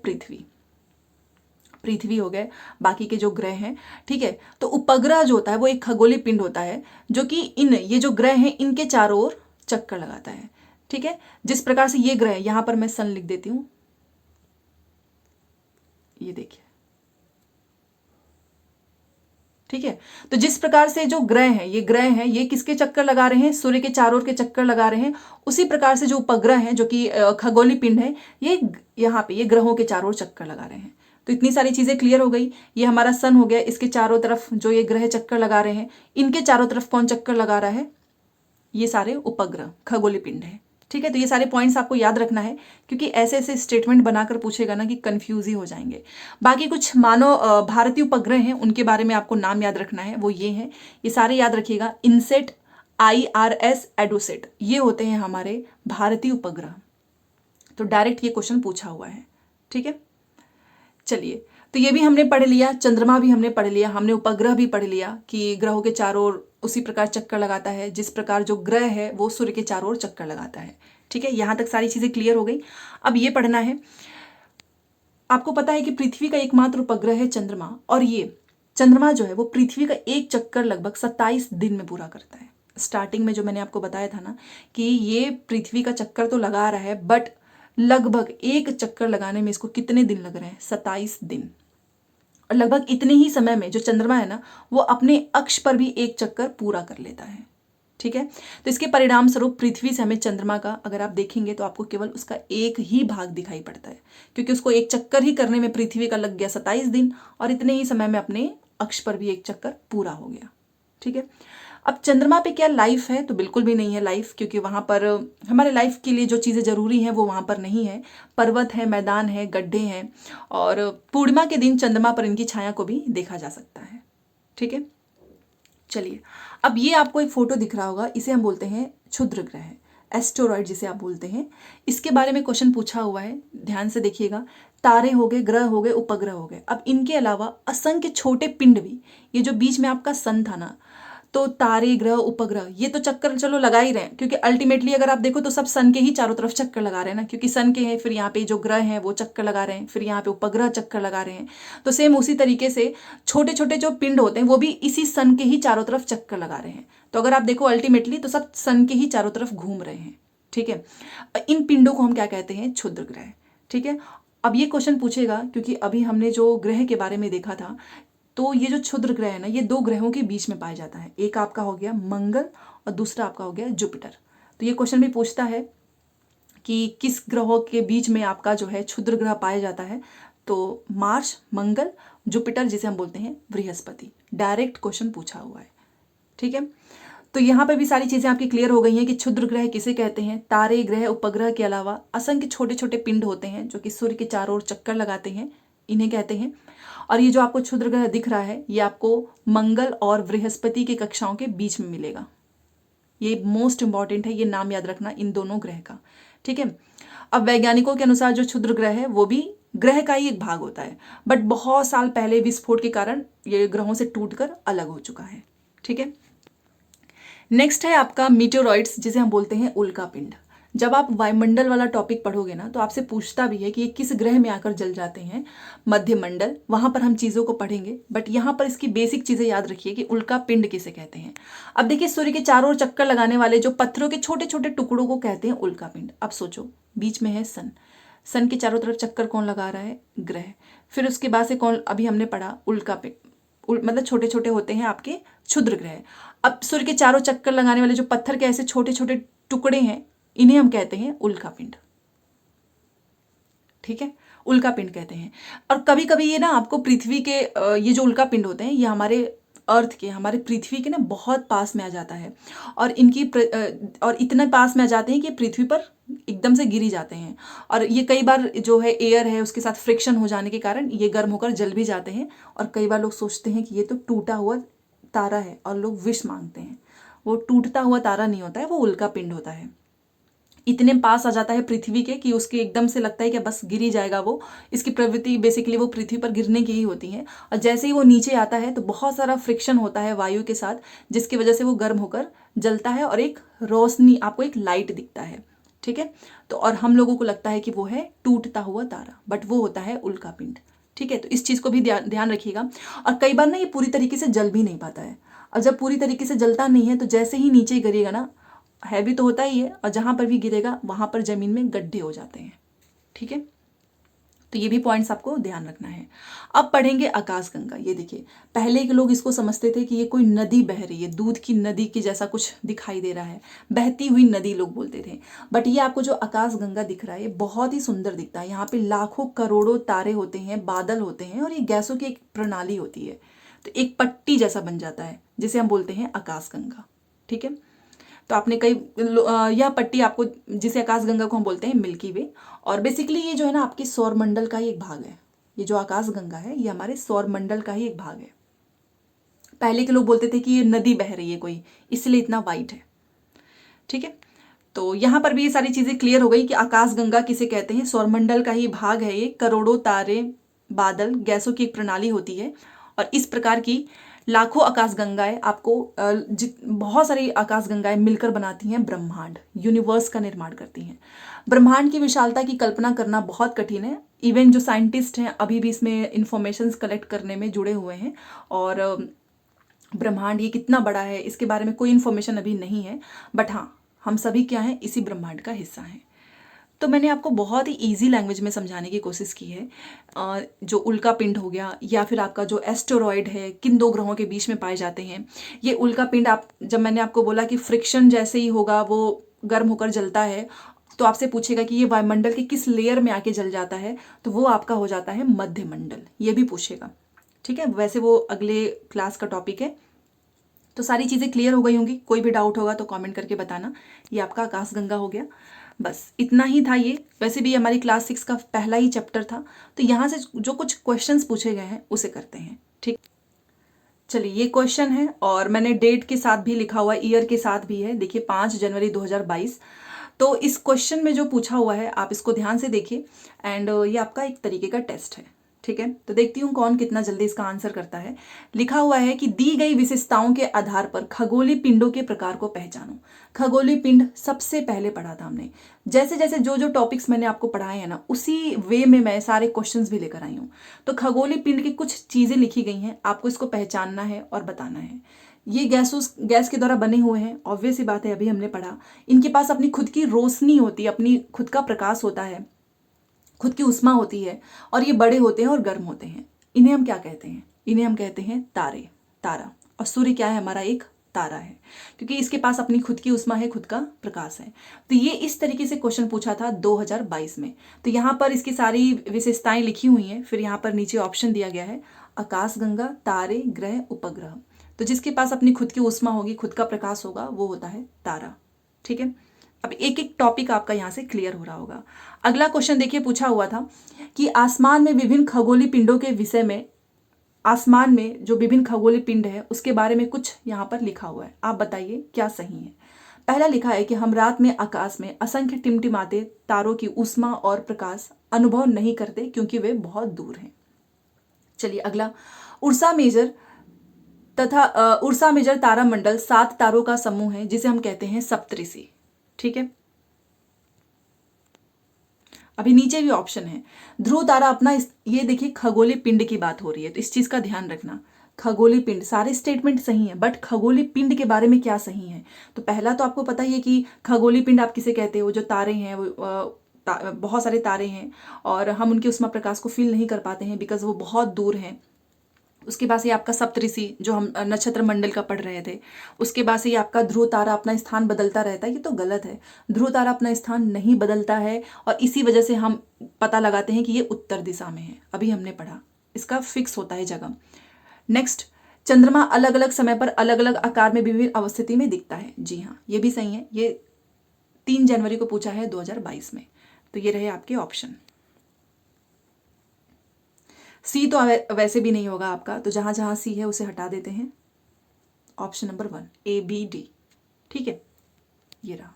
पृथ्वी हो गए, बाकी के जो ग्रह हैं, ठीक है। तो उपग्रह जो होता है वो एक खगोलीय पिंड होता है जो कि ये जो ग्रह हैं इनके चारों ओर चक्कर लगाता है, ठीक है। जिस प्रकार से ये ग्रह, यहाँ पर मैं सन लिख देती हूँ, ये देखिए, ठीक है। तो जिस प्रकार से जो ग्रह हैं, ये ग्रह हैं, ये किसके चक्कर लगा रहे हैं, सूर्य के चारों ओर के चक्कर लगा रहे हैं। उसी प्रकार से जो उपग्रह हैं जो कि खगोलीय पिंड है, ये यहाँ पे ये ग्रहों के चारों ओर चक्कर लगा रहे हैं। तो इतनी सारी चीजें क्लियर हो गई। ये हमारा सन हो गया, इसके चारों तरफ जो ये ग्रह चक्कर लगा रहे हैं, इनके चारों तरफ कौन चक्कर लगा रहा है, ये सारे उपग्रह खगोलीय पिंड है, ठीक है। तो ये सारे पॉइंट्स आपको याद रखना है, क्योंकि ऐसे ऐसे स्टेटमेंट बनाकर पूछेगा ना कि कंफ्यूज ही हो जाएंगे। बाकी कुछ मानो भारतीय उपग्रह हैं, उनके बारे में आपको नाम याद रखना है, वो ये हैं, ये सारे याद रखिएगा। इनसेट, IRS, एडोसेट, ये होते हैं हमारे भारतीय उपग्रह। तो डायरेक्ट ये क्वेश्चन पूछा हुआ है, ठीक है। चलिए, तो ये भी हमने पढ़ लिया, चंद्रमा भी हमने पढ़ लिया, हमने उपग्रह भी पढ़ लिया कि ग्रहों के चारों ओर उसी प्रकार चक्कर लगाता है जिस प्रकार जो ग्रह है वो सूर्य के चारों ओर चक्कर लगाता है, ठीक है। यहां तक सारी चीजें क्लियर हो गई। अब ये पढ़ना है, आपको पता है कि पृथ्वी का एकमात्र उपग्रह है चंद्रमा, और ये चंद्रमा जो है वो पृथ्वी का एक चक्कर लगभग 27 दिन में पूरा करता है। स्टार्टिंग में जो मैंने आपको बताया था ना कि ये पृथ्वी का चक्कर तो लगा रहा है, बट लगभग एक चक्कर लगाने में इसको कितने दिन लग रहे हैं, 27 दिन। और लगभग इतने ही समय में जो चंद्रमा है ना वो अपने अक्ष पर भी एक चक्कर पूरा कर लेता है, ठीक है। तो इसके परिणाम स्वरूप पृथ्वी से हमें चंद्रमा का अगर आप देखेंगे तो आपको केवल उसका एक ही भाग दिखाई पड़ता है, क्योंकि उसको एक चक्कर ही करने में पृथ्वी का लग गया 27 दिन, और इतने ही समय में अपने अक्ष पर भी एक चक्कर पूरा हो गया, ठीक है। अब चंद्रमा पे क्या लाइफ है, तो बिल्कुल भी नहीं है लाइफ, क्योंकि वहां पर हमारे लाइफ के लिए जो चीज़ें जरूरी हैं वो वहां पर नहीं है। पर्वत है, मैदान है, गड्ढे हैं, और पूर्णिमा के दिन चंद्रमा पर इनकी छाया को भी देखा जा सकता है, ठीक है। चलिए, अब ये आपको एक फोटो दिख रहा होगा, इसे हम बोलते हैं क्षुद्र ग्रह, एस्टेरॉइड जिसे आप बोलते हैं। इसके बारे में क्वेश्चन पूछा हुआ है, ध्यान से देखिएगा। तारे हो गए, ग्रह हो गए, उपग्रह हो गए, अब इनके अलावा असंख्य छोटे पिंड भी, ये जो बीच में आपका सन था ना, तो तारे, ग्रह, उपग्रह, ये तो चक्कर चलो लगा ही रहे हैं, क्योंकि अल्टीमेटली अगर आप देखो तो सब सन के ही चारों तरफ चक्कर लगा रहे हैं ना, क्योंकि सन के हैं, फिर यहाँ पे जो ग्रह हैं वो चक्कर लगा रहे हैं, फिर यहाँ पे उपग्रह चक्कर लगा रहे हैं। तो सेम उसी तरीके से छोटे छोटे जो पिंड होते हैं वो भी इसी सन के ही चारों तरफ चक्कर लगा रहे हैं। तो अगर आप देखो अल्टीमेटली तो सब सन के ही चारों तरफ घूम रहे हैं, ठीक है। इन पिंडों को हम क्या कहते हैं, क्षुद्र ग्रह, ठीक है। अब ये क्वेश्चन पूछेगा, क्योंकि अभी हमने जो ग्रह के बारे में देखा था, तो ये जो क्षुद्र ग्रह है ना, ये दो ग्रहों के बीच में पाया जाता है। एक आपका हो गया मंगल और दूसरा आपका हो गया जुपिटर। तो ये क्वेश्चन भी पूछता है कि किस ग्रहों के बीच में आपका जो है क्षुद्र ग्रह पाया जाता है, तो मार्स, मंगल, जुपिटर जिसे हम बोलते हैं बृहस्पति। डायरेक्ट क्वेश्चन पूछा हुआ है, ठीक है। तो यहाँ पे भी सारी चीजें आपकी क्लियर हो गई हैं कि क्षुद्र ग्रह किसे कहते हैं। तारे, ग्रह, उपग्रह के अलावा असंख्य छोटे छोटे पिंड होते हैं जो कि सूर्य के चारों ओर चक्कर लगाते हैं, इन्हें कहते हैं। और ये जो आपको क्षुद्र ग्रह दिख रहा है ये आपको मंगल और बृहस्पति की कक्षाओं के बीच में मिलेगा। ये मोस्ट इंपॉर्टेंट है, ये नाम याद रखना इन दोनों ग्रह का, ठीक है। अब वैज्ञानिकों के अनुसार जो क्षुद्र ग्रह है वो भी ग्रह का ही एक भाग होता है, बट बहुत साल पहले विस्फोट के कारण ये ग्रहों से टूटकर अलग हो चुका है, ठीक है। नेक्स्ट है आपका मीटेओरॉइड्स जिसे हम बोलते हैं उल्कापिंड। जब आप वायुमंडल वाला टॉपिक पढ़ोगे ना तो आपसे पूछता भी है कि ये किस ग्रह में आकर जल जाते हैं, मध्यमंडल, वहां पर हम चीजों को पढ़ेंगे, बट यहाँ पर इसकी बेसिक चीजें याद रखिए कि उल्कापिंड किसे कहते हैं। अब देखिए, सूर्य के चारों ओर चक्कर लगाने वाले जो पत्थरों के छोटे छोटे टुकड़ों को कहते हैं उल्कापिंड। अब सोचो, बीच में है सन, सन के चारों तरफ चक्कर कौन लगा रहा है, ग्रह। फिर उसके बाद से कौन, अभी हमने पढ़ा उल्कापिंड, मतलब छोटे छोटे होते हैं आपके क्षुद्र ग्रह। अब सूर्य के चारों चक्कर लगाने वाले जो पत्थर के ऐसे छोटे छोटे टुकड़े हैं, इन्हें हम कहते हैं उल्कापिंड, ठीक है, उल्कापिंड कहते हैं। और कभी कभी ये ना आपको पृथ्वी के ये जो उल्कापिंड होते हैं ये हमारे अर्थ के, हमारे पृथ्वी के ना बहुत पास में आ जाता है, और इनकी और इतने पास में आ जाते हैं कि पृथ्वी पर एकदम से गिरी जाते हैं। और ये कई बार जो है एयर है उसके साथ फ्रिक्शन हो जाने के कारण ये गर्म होकर जल भी जाते हैं। और कई बार लोग सोचते हैं कि ये तो टूटा हुआ तारा है और लोग विश मांगते हैं। वो टूटता हुआ तारा नहीं होता है, वो उल्कापिंड होता है, इतने पास आ जाता है पृथ्वी के कि उसके एकदम से लगता है कि बस गिर ही जाएगा वो। इसकी प्रवृत्ति बेसिकली वो पृथ्वी पर गिरने की ही होती है। और जैसे ही वो नीचे आता है तो बहुत सारा फ्रिक्शन होता है वायु के साथ, जिसकी वजह से वो गर्म होकर जलता है और एक रोशनी, आपको एक लाइट दिखता है। ठीक है, तो और हम लोगों को लगता है कि वो है टूटता हुआ तारा, बट वो होता है उल्का पिंड। ठीक है, तो इस चीज़ को भी ध्यान रखिएगा। और कई बार ना ये पूरी तरीके से जल भी नहीं पाता है, और जब पूरी तरीके से जलता नहीं है तो जैसे ही नीचे गिरेगा ना, हैवी तो होता ही है, और जहाँ पर भी गिरेगा वहाँ पर ज़मीन में गड्ढे हो जाते हैं। ठीक है, तो ये भी पॉइंट्स आपको ध्यान रखना है। अब पढ़ेंगे आकाशगंगा। ये देखिए, पहले के लोग इसको समझते थे कि ये कोई नदी बह रही है, दूध की नदी की जैसा कुछ दिखाई दे रहा है, बहती हुई नदी लोग बोलते थे। बट ये आपको जो आकाशगंगा दिख रहा है ये बहुत ही सुंदर दिखता है। यहाँ पे लाखों करोड़ों तारे होते हैं, बादल होते हैं, और ये गैसों की एक प्रणाली होती है। तो एक पट्टी जैसा बन जाता है जिसे हम बोलते हैं आकाशगंगा। ठीक है, तो आपने यह पट्टी आपको, जिसे आकाशगंगा को हम बोलते हैं मिल्की वे, और बेसिकली ये जो है ना आपके सौरमंडल का ही एक भाग है। ये जो आकाशगंगा है ये हमारे सौरमंडल का ही एक भाग है। पहले के लोग बोलते थे कि ये नदी बह रही है कोई, इसलिए इतना वाइट है। ठीक है, तो यहाँ पर भी ये सारी चीजें क्लियर हो गई कि आकाशगंगा किसे कहते हैं, सौरमंडल का ही भाग है ये। करोड़ों तारे, बादल, गैसों की एक प्रणाली होती है, और इस प्रकार की लाखों आकाशगंगाएं आपको बहुत सारी आकाशगंगाएं मिलकर बनाती हैं ब्रह्मांड, यूनिवर्स का निर्माण करती हैं। ब्रह्मांड की विशालता की कल्पना करना बहुत कठिन है। इवन जो साइंटिस्ट हैं अभी भी इसमें इंफॉर्मेशन कलेक्ट करने में जुड़े हुए हैं, और ब्रह्मांड ये कितना बड़ा है इसके बारे में कोई इन्फॉर्मेशन अभी नहीं है। बट हाँ, हम सभी क्या हैं, इसी ब्रह्मांड का हिस्सा हैं। तो मैंने आपको बहुत ही इजी लैंग्वेज में समझाने की कोशिश की है। जो उल्का पिंड हो गया, या फिर आपका जो एस्टेरॉयड है, किन दो ग्रहों के बीच में पाए जाते हैं। ये उल्का पिंड, आप जब मैंने आपको बोला कि फ्रिक्शन जैसे ही होगा वो गर्म होकर जलता है, तो आपसे पूछेगा कि ये वायुमंडल के किस लेयर में आके जल जाता है, तो वो आपका हो जाता है मध्यमंडल, ये भी पूछेगा। ठीक है, वैसे वो अगले क्लास का टॉपिक है। तो सारी चीज़ें क्लियर हो गई होंगी। कोई भी डाउट होगा तो कमेंट करके बताना। ये आपका आकाशगंगा हो गया। बस इतना ही था ये। वैसे भी हमारी क्लास 6 का पहला ही चैप्टर था, तो यहाँ से जो कुछ क्वेश्चंस पूछे गए हैं उसे करते हैं। ठीक, चलिए ये क्वेश्चन है, और मैंने डेट के साथ भी लिखा हुआ, ईयर के साथ भी है। देखिए 5 जनवरी 2022। तो इस क्वेश्चन में जो पूछा हुआ है आप इसको ध्यान से देखिए, एंड ये आपका एक तरीके का टेस्ट है। ठीक है, तो देखती हूँ कौन कितना जल्दी इसका आंसर करता है। लिखा हुआ है कि दी गई विशेषताओं के आधार पर खगोलीय पिंडों के प्रकार को पहचानो। खगोलीय पिंड सबसे पहले पढ़ा था हमने। जैसे जैसे जो जो टॉपिक्स मैंने आपको पढ़ाए हैं ना, उसी वे में मैं सारे क्वेश्चंस भी लेकर आई हूँ। तो खगोलीय पिंड की कुछ चीजें लिखी गई हैं, आपको इसको पहचानना है और बताना है। ये गैस के द्वारा बने हुए हैं, ऑब्वियस सी बात है, अभी हमने पढ़ा। इनके पास अपनी खुद की रोशनी होती है, अपनी खुद का प्रकाश होता है, खुद की उष्मा होती है, और ये बड़े होते हैं और गर्म होते हैं। इन्हें हम क्या कहते हैं? इन्हें हम कहते हैं तारे, तारा। और सूर्य क्या है? हमारा एक तारा है, क्योंकि इसके पास अपनी खुद की उष्मा है, खुद का प्रकाश है। तो ये इस तरीके से क्वेश्चन पूछा था 2022 में। तो यहाँ पर इसकी सारी विशेषताएं लिखी हुई हैं, फिर यहाँ पर नीचे ऑप्शन दिया गया है, आकाशगंगा, तारे, ग्रह, उपग्रह। तो जिसके पास अपनी खुद की उष्मा होगी, खुद का प्रकाश होगा, वो होता है तारा। ठीक है, अब एक एक टॉपिक आपका यहाँ से क्लियर हो रहा होगा। अगला क्वेश्चन देखिए, पूछा हुआ था कि आसमान में विभिन्न खगोलीय पिंडों के विषय में, आसमान में जो विभिन्न खगोलीय पिंड है उसके बारे में कुछ यहाँ पर लिखा हुआ है। आप बताइए क्या सही है। पहला लिखा है कि हम रात में आकाश में असंख्य टिमटिमाते तारों की उष्मा और प्रकाश अनुभव नहीं करते क्योंकि वे बहुत दूर हैं। चलिए अगला, उर्सा मेजर उर्सा मेजर तारामंडल 7 तारों का समूह है जिसे हम कहते हैं सप्तऋषि। ठीक है, अभी नीचे भी ऑप्शन है। ध्रुव तारा अपना ये देखिए खगोलीय पिंड की बात हो रही है, तो इस चीज का ध्यान रखना। खगोलीय पिंड, सारे स्टेटमेंट सही है, बट खगोलीय पिंड के बारे में क्या सही है? तो पहला तो आपको पता ही है कि खगोलीय पिंड आप किसे कहते हो? जो तारे हैं, वो बहुत सारे तारे हैं, और हम उनके उष्मा प्रकाश को फील नहीं कर पाते हैं बिकॉज वो बहुत दूर हैं। उसके बाद से आपका सप्तऋषि जो हम नक्षत्र मंडल का पढ़ रहे थे, उसके बाद से ये आपका ध्रुव तारा अपना स्थान बदलता रहता है। ये तो गलत है, ध्रुव तारा अपना स्थान नहीं बदलता है, और इसी वजह से हम पता लगाते हैं कि ये उत्तर दिशा में है। अभी हमने पढ़ा, इसका फिक्स होता है जगह। नेक्स्ट, चंद्रमा अलग अलग समय पर अलग अलग आकार में विभिन्न अवस्थिति में दिखता है। जी हाँ, ये भी सही है। ये 3 जनवरी को पूछा है 2022 में। तो ये रहे आपके ऑप्शन। सी तो वैसे भी नहीं होगा आपका, तो जहां जहां सी है उसे हटा देते हैं। Option number 1 A B D। ठीक है, ये रहा।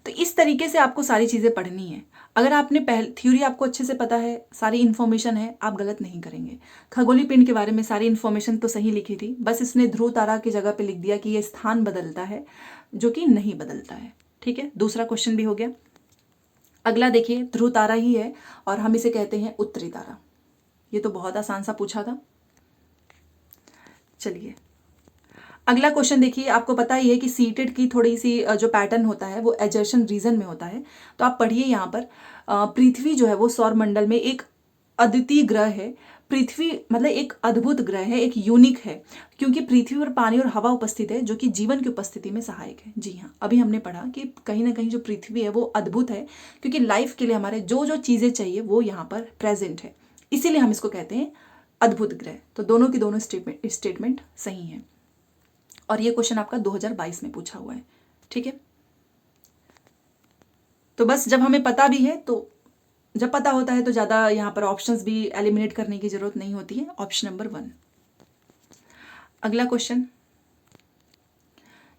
तो इस तरीके से आपको सारी चीज़ें पढ़नी है। अगर आपने पहले थ्योरी आपको अच्छे से पता है, सारी इन्फॉर्मेशन है, आप गलत नहीं करेंगे। खगोलीय पिंड के बारे में सारी इन्फॉर्मेशन तो सही लिखी थी, बस इसने ध्रुव तारा की जगह पे लिख दिया कि ये स्थान बदलता है, जो कि नहीं बदलता है। ठीक है, दूसरा क्वेश्चन भी हो गया। अगला देखिए, ध्रुव तारा ही है और हम इसे कहते हैं उत्तरी तारा। ये तो बहुत आसान सा पूछा था। चलिए अगला क्वेश्चन देखिए, आपको पता ही है कि सीटेड की थोड़ी सी जो पैटर्न होता है वो एजर्शन रीजन में होता है। तो आप पढ़िए यहाँ पर, पृथ्वी जो है वो सौर मंडल में एक अद्वितीय ग्रह है। पृथ्वी मतलब एक अद्भुत ग्रह है, एक यूनिक है, क्योंकि पृथ्वी पर पानी और हवा उपस्थित है, जो कि जीवन की उपस्थिति में सहायक है। जी हाँ, अभी हमने पढ़ा कि कहीं ना कहीं जो पृथ्वी है वो अद्भुत है, क्योंकि लाइफ के लिए हमारे जो जो चीज़ें चाहिए वो यहाँ पर प्रेजेंट है, इसीलिए हम इसको कहते हैं अद्भुत ग्रह। तो दोनों की दोनों स्टेटमेंट सही है और ये क्वेश्चन आपका 2022 में पूछा हुआ है। ठीक है, तो बस जब हमें पता भी है, तो जब पता होता है तो ज़्यादा यहाँ पर ऑप्शंस भी एलिमिनेट करने की जरूरत नहीं होती है। Option number 1। अगला क्वेश्चन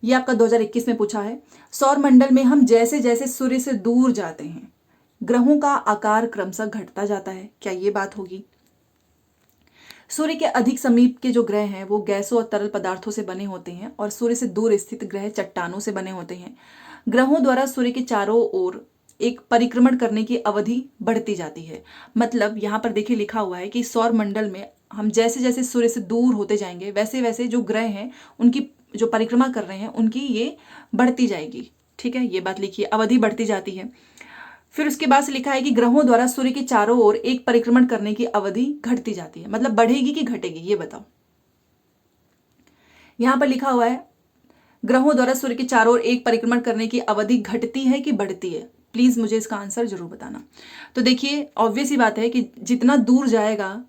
ये आपका 2021 में पूछा है, सौर मंडल में हम जैसे जैसे सूर्य से दूर जाते हैं ग्रहों का आकार क्रमशः घटता जाता है, क्या ये बात होगी? सूर्य के अधिक समीप के जो ग्रह हैं वो गैसों और तरल पदार्थों से बने होते हैं और सूर्य से दूर स्थित ग्रह चट्टानों से बने होते हैं। ग्रहों द्वारा सूर्य के चारों ओर एक परिक्रमण करने की अवधि बढ़ती जाती है। मतलब यहाँ पर देखिए लिखा हुआ है कि सौर मंडल में हम जैसे जैसे सूर्य से दूर होते जाएंगे वैसे वैसे जो ग्रह हैं उनकी जो परिक्रमा कर रहे हैं उनकी ये बढ़ती जाएगी। ठीक है, ये बात लिखिए, अवधि बढ़ती जाती है। फिर उसके बाद से लिखा है कि ग्रहों द्वारा सूर्य के चारों ओर एक परिक्रमण करने की अवधि घटती जाती है। मतलब बढ़ेगी कि घटेगी, ये बताओ। यहां पर लिखा हुआ है ग्रहों द्वारा सूर्य के चारों ओर एक परिक्रमण करने की अवधि घटती है कि बढ़ती है? प्लीज मुझे इसका आंसर जरूर बताना। तो देखिए ऑब्वियस ही बात है कि जितना दूर जाएगा,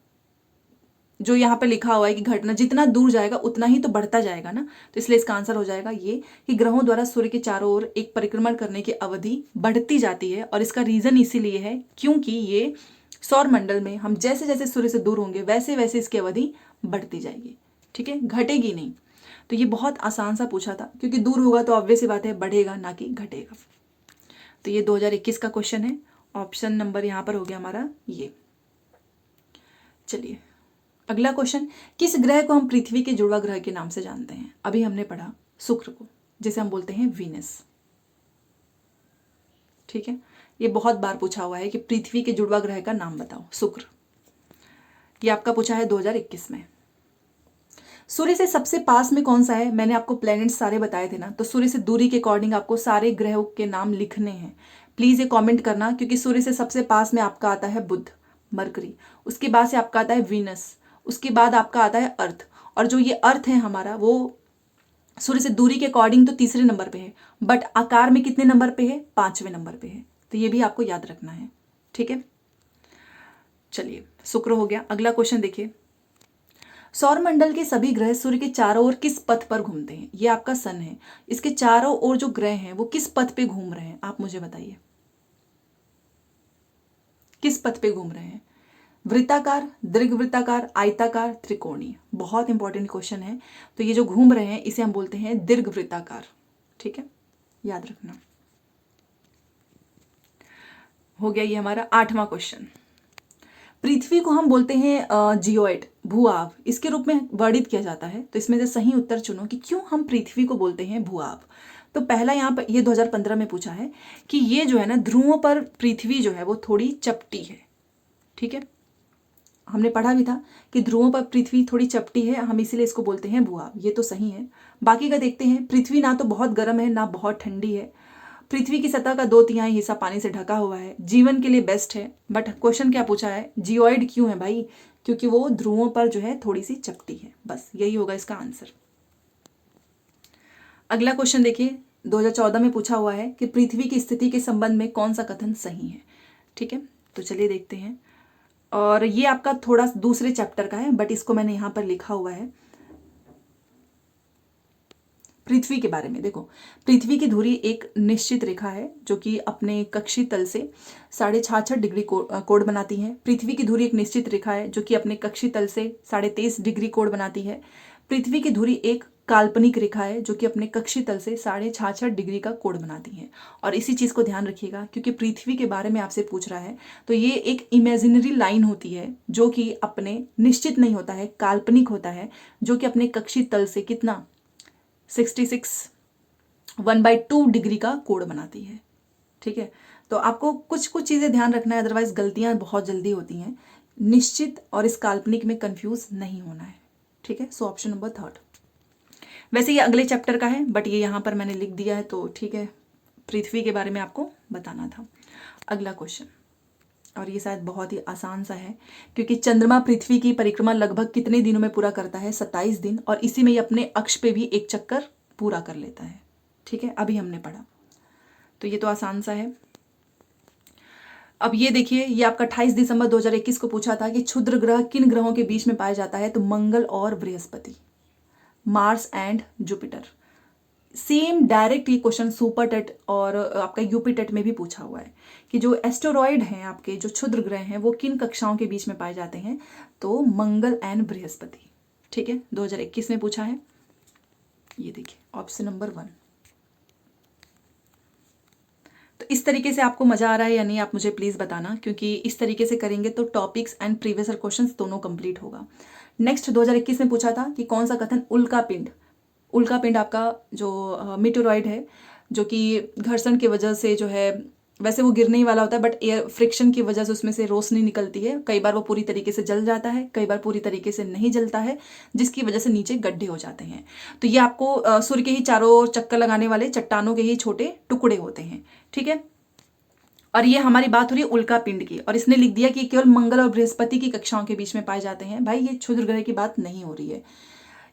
जो यहाँ पे लिखा हुआ है कि घटना जितना दूर जाएगा उतना ही तो बढ़ता जाएगा ना, तो इसलिए इसका आंसर हो जाएगा ये कि ग्रहों द्वारा सूर्य के चारों ओर एक परिक्रमण करने की अवधि बढ़ती जाती है। और इसका रीजन इसीलिए है क्योंकि ये सौर मंडल में हम जैसे जैसे सूर्य से दूर होंगे वैसे वैसे इसकी अवधि बढ़ती जाएगी। ठीक है, घटेगी नहीं। तो ये बहुत आसान सा पूछा था, क्योंकि दूर होगा तो ऑब्वियस ही बात है बढ़ेगा ना कि घटेगा। तो ये 2021 का क्वेश्चन है। ऑप्शन नंबर यहाँ पर हो गया हमारा ये। चलिए अगला क्वेश्चन, किस ग्रह को हम पृथ्वी के जुड़वा ग्रह के नाम से जानते हैं? अभी हमने पढ़ा शुक्र को, जिसे हम बोलते हैं वीनस। ठीक है, ये बहुत बार पूछा हुआ है कि पृथ्वी के जुड़वा ग्रह का नाम बताओ, शुक्र। ये आपका पूछा है 2021 में। सूर्य से सबसे पास में कौन सा है? मैंने आपको प्लैनेट्स सारे बताए थे ना, तो सूर्य से दूरी के अकॉर्डिंग आपको सारे ग्रहों के नाम लिखने हैं। प्लीज ये कमेंट करना, क्योंकि सूर्य से सबसे पास में आपका आता है बुध, मरकरी, उसके बाद से आपका आता है वीनस, उसके बाद आपका आता है अर्थ। और जो ये अर्थ है हमारा वो सूर्य से दूरी के अकॉर्डिंग तो तीसरे नंबर पे है, बट आकार में कितने नंबर पे है? 5वें नंबर पे है। तो ये भी आपको याद रखना है। ठीक है, चलिए शुक्र हो गया। अगला क्वेश्चन देखिए, सौर मंडल के सभी ग्रह सूर्य के चारों ओर किस पथ पर घूमते हैं? ये आपका सन है, इसके चारों ओर जो ग्रह हैं वो किस पथ पे घूम रहे हैं? आप मुझे बताइए, किस पथ पे घूम रहे हैं? वृत्ताकार, दीर्घवृत्ताकार, आयताकार, त्रिकोणीय? बहुत इंपॉर्टेंट क्वेश्चन है। तो ये जो घूम रहे हैं इसे हम बोलते हैं दीर्घवृत्ताकार। ठीक है, याद रखना। हो गया ये हमारा 8वां क्वेश्चन। पृथ्वी को हम बोलते हैं जियोइड, भूआब, इसके रूप में वर्णित किया जाता है। तो इसमें से सही उत्तर चुनो कि क्यों हम पृथ्वी को बोलते हैं भूआब। तो पहला यहाँ पर ये 2015 में पूछा है कि ये जो है ना ध्रुवों पर पृथ्वी जो है वो थोड़ी चपटी है। ठीक है, हमने पढ़ा भी था कि ध्रुवों पर पृथ्वी थोड़ी चपटी है, हम इसीलिए इसको बोलते हैं भूआब। ये तो सही है। बाकी का देखते हैं। पृथ्वी ना तो बहुत गर्म है ना बहुत ठंडी है। पृथ्वी की सतह का 2/3 हिस्सा पानी से ढका हुआ है, जीवन के लिए बेस्ट है। बट क्वेश्चन क्या पूछा है? जियोइड क्यों है भाई? क्योंकि वो ध्रुवों पर जो है थोड़ी सी चपटी है। बस यही होगा इसका आंसर। अगला क्वेश्चन देखिए, 2014 में पूछा हुआ है कि पृथ्वी की स्थिति के संबंध में कौन सा कथन सही है? ठीक है, तो चलिए देखते हैं। और ये आपका थोड़ा दूसरे चैप्टर का है, बट इसको मैंने यहाँ पर लिखा हुआ है पृथ्वी के बारे में। देखो, पृथ्वी की धुरी एक निश्चित रेखा है जो कि अपने कक्षीय तल से 66.5 डिग्री कोण बनाती है। पृथ्वी की धुरी एक निश्चित रेखा है जो कि अपने कक्षीय तल से 23.5 डिग्री कोण बनाती है। पृथ्वी की धुरी एक काल्पनिक रेखा है जो कि अपने कक्षीय तल से 66.5 डिग्री का कोण बनाती है। और इसी चीज़ को ध्यान रखिएगा क्योंकि पृथ्वी के बारे में आपसे पूछ रहा है, तो ये एक इमेजिनरी लाइन होती है जो कि अपने निश्चित नहीं होता है, काल्पनिक होता है, जो कि अपने कक्षीय तल से कितना 1/2 डिग्री का कोण बनाती है। ठीक है, तो आपको कुछ कुछ चीज़ें ध्यान रखना है, अदरवाइज गलतियां बहुत जल्दी होती हैं। निश्चित और इस काल्पनिक में कंफ्यूज नहीं होना है। ठीक है, सो ऑप्शन नंबर 3। वैसे ये अगले चैप्टर का है बट ये यहाँ पर मैंने लिख दिया है, तो ठीक है, पृथ्वी के बारे में आपको बताना था। अगला क्वेश्चन, और ये शायद बहुत ही आसान सा है क्योंकि चंद्रमा पृथ्वी की परिक्रमा लगभग कितने दिनों में पूरा करता है? 27 दिन, और इसी में ये अपने अक्ष पे भी एक चक्कर पूरा कर लेता है। ठीक है, अभी हमने पढ़ा, तो ये तो आसान सा है। अब ये देखिए, ये आपका 28 दिसंबर 2021 को पूछा था कि क्षुद्र ग्रह किन ग्रहों के बीच में पाया जाता है? तो मंगल और Brihaspati, Mars and Jupiter. Same direct ये क्वेश्चन सुपर टेट और आपका यूपी टेट में भी पूछा हुआ है कि जो एस्टेरॉयड हैं आपके, जो क्षुद्र ग्रह हैं, वो किन कक्षाओं के बीच में पाए जाते हैं? तो मंगल एंड बृहस्पति। ठीक है, 2021 में पूछा है। ये देखिए ऑप्शन नंबर 1। तो इस तरीके से आपको मजा आ रहा है या नहीं, आप मुझे प्लीज बताना, क्योंकि इस तरीके से करेंगे तो टॉपिक्स एंड प्रीवियस क्वेश्चंस दोनों कंप्लीट होगा। नेक्स्ट 2021 में पूछा था कि कौन सा कथन उल्कापिंड, उल्कापिंड आपका जो मीटेरॉइड है जो कि घर्षण की वजह से जो है, वैसे वो गिरने ही वाला होता है बट एयर फ्रिक्शन की वजह से उसमें से रोशनी निकलती है। कई बार वो पूरी तरीके से जल जाता है, कई बार पूरी तरीके से नहीं जलता है, जिसकी वजह से नीचे गड्ढे हो जाते हैं। तो ये आपको सूर्य के ही चारों ओर चक्कर लगाने वाले चट्टानों के ही छोटे टुकड़े होते हैं। ठीक है, और ये हमारी बात हो रही है उल्कापिंड की, और इसने लिख दिया कि केवल मंगल और बृहस्पति की कक्षाओं के बीच में पाए जाते हैं। भाई ये क्षुद्र ग्रह की बात नहीं हो रही है।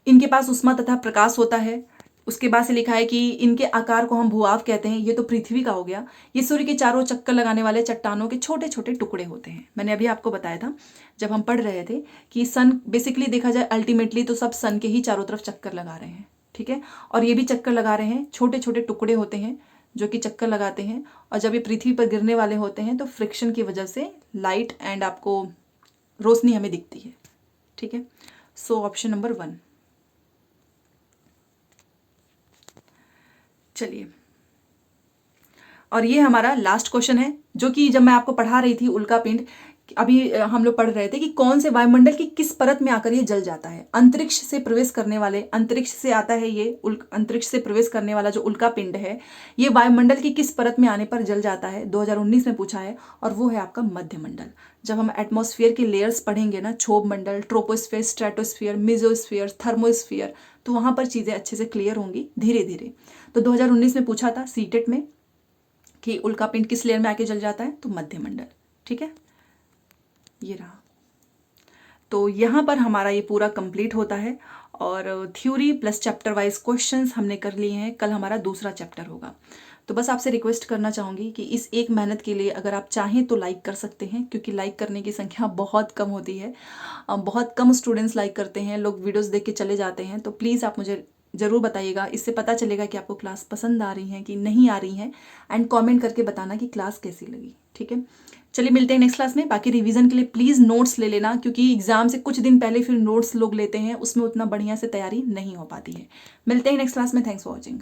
इनके पास उष्मा तथा प्रकाश होता है। उसके बाद से लिखा है कि इनके आकार को हम भूआव कहते हैं। ये तो पृथ्वी का हो गया। ये सूर्य के चारों चक्कर लगाने वाले चट्टानों के छोटे छोटे टुकड़े होते हैं। मैंने अभी आपको बताया था जब हम पढ़ रहे थे कि सन, बेसिकली देखा जाए अल्टीमेटली तो सब सन के ही चारों तरफ चक्कर लगा रहे हैं। ठीक है, और ये भी चक्कर लगा रहे हैं, छोटे छोटे टुकड़े होते हैं जो कि चक्कर लगाते हैं, और जब ये पृथ्वी पर गिरने वाले होते हैं तो फ्रिक्शन की वजह से लाइट एंड आपको रोशनी हमें दिखती है। ठीक है, सो ऑप्शन नंबर 1। चलिए, और ये हमारा लास्ट क्वेश्चन है जो कि जब मैं आपको पढ़ा रही थी उल्कापिंड, अभी हम लोग पढ़ रहे थे कि कौन से वायुमंडल की किस परत में आकर ये जल जाता है। अंतरिक्ष से प्रवेश करने वाले, अंतरिक्ष से आता है ये अंतरिक्ष से प्रवेश करने वाला जो उल्कापिंड है, ये वायुमंडल की किस परत में आने पर जल जाता है? 2019 में पूछा है, और वो है आपका मध्यमंडल। जब हम एटमॉस्फेयर के लेयर्स पढ़ेंगे ना, क्षोभ मंडल, ट्रोपोस्फेयर, स्ट्रेटोस्फेयर, मेसोस्फेयर, थर्मोस्फेयर, तो वहां पर चीजें अच्छे से क्लियर होंगी धीरे धीरे। तो 2019 में पूछा था सीटेट में कि उल्कापिंड किस लेयर में आके जल जाता है? तो मध्यमंडल। ठीक है, ये रहा। तो यहाँ पर हमारा ये पूरा कंप्लीट होता है, और theory plus chapter wise questions हमने कर लिए हैं। कल हमारा दूसरा चैप्टर होगा। तो बस आपसे रिक्वेस्ट करना चाहूँगी कि इस एक मेहनत के लिए अगर आप चाहें तो लाइक कर सकते हैं, क्योंकि लाइक करने की संख्या बहुत कम होती है। बहुत कम स्टूडेंट्स लाइक करते हैं, लोग वीडियोस देख के चले जाते हैं। तो प्लीज़ आप मुझे ज़रूर बताइएगा, इससे पता चलेगा कि आपको क्लास पसंद आ रही है कि नहीं आ रही है, एंड कमेंट करके बताना कि क्लास कैसी लगी। ठीक है, चलिए मिलते हैं नेक्स्ट क्लास में। बाकी रिवीजन के लिए प्लीज़ नोट्स ले लेना, क्योंकि एग्जाम से कुछ दिन पहले फिर नोट्स लोग लेते हैं, उसमें उतना बढ़िया से तैयारी नहीं हो पाती है। मिलते हैं नेक्स्ट क्लास में। Thanks for watching.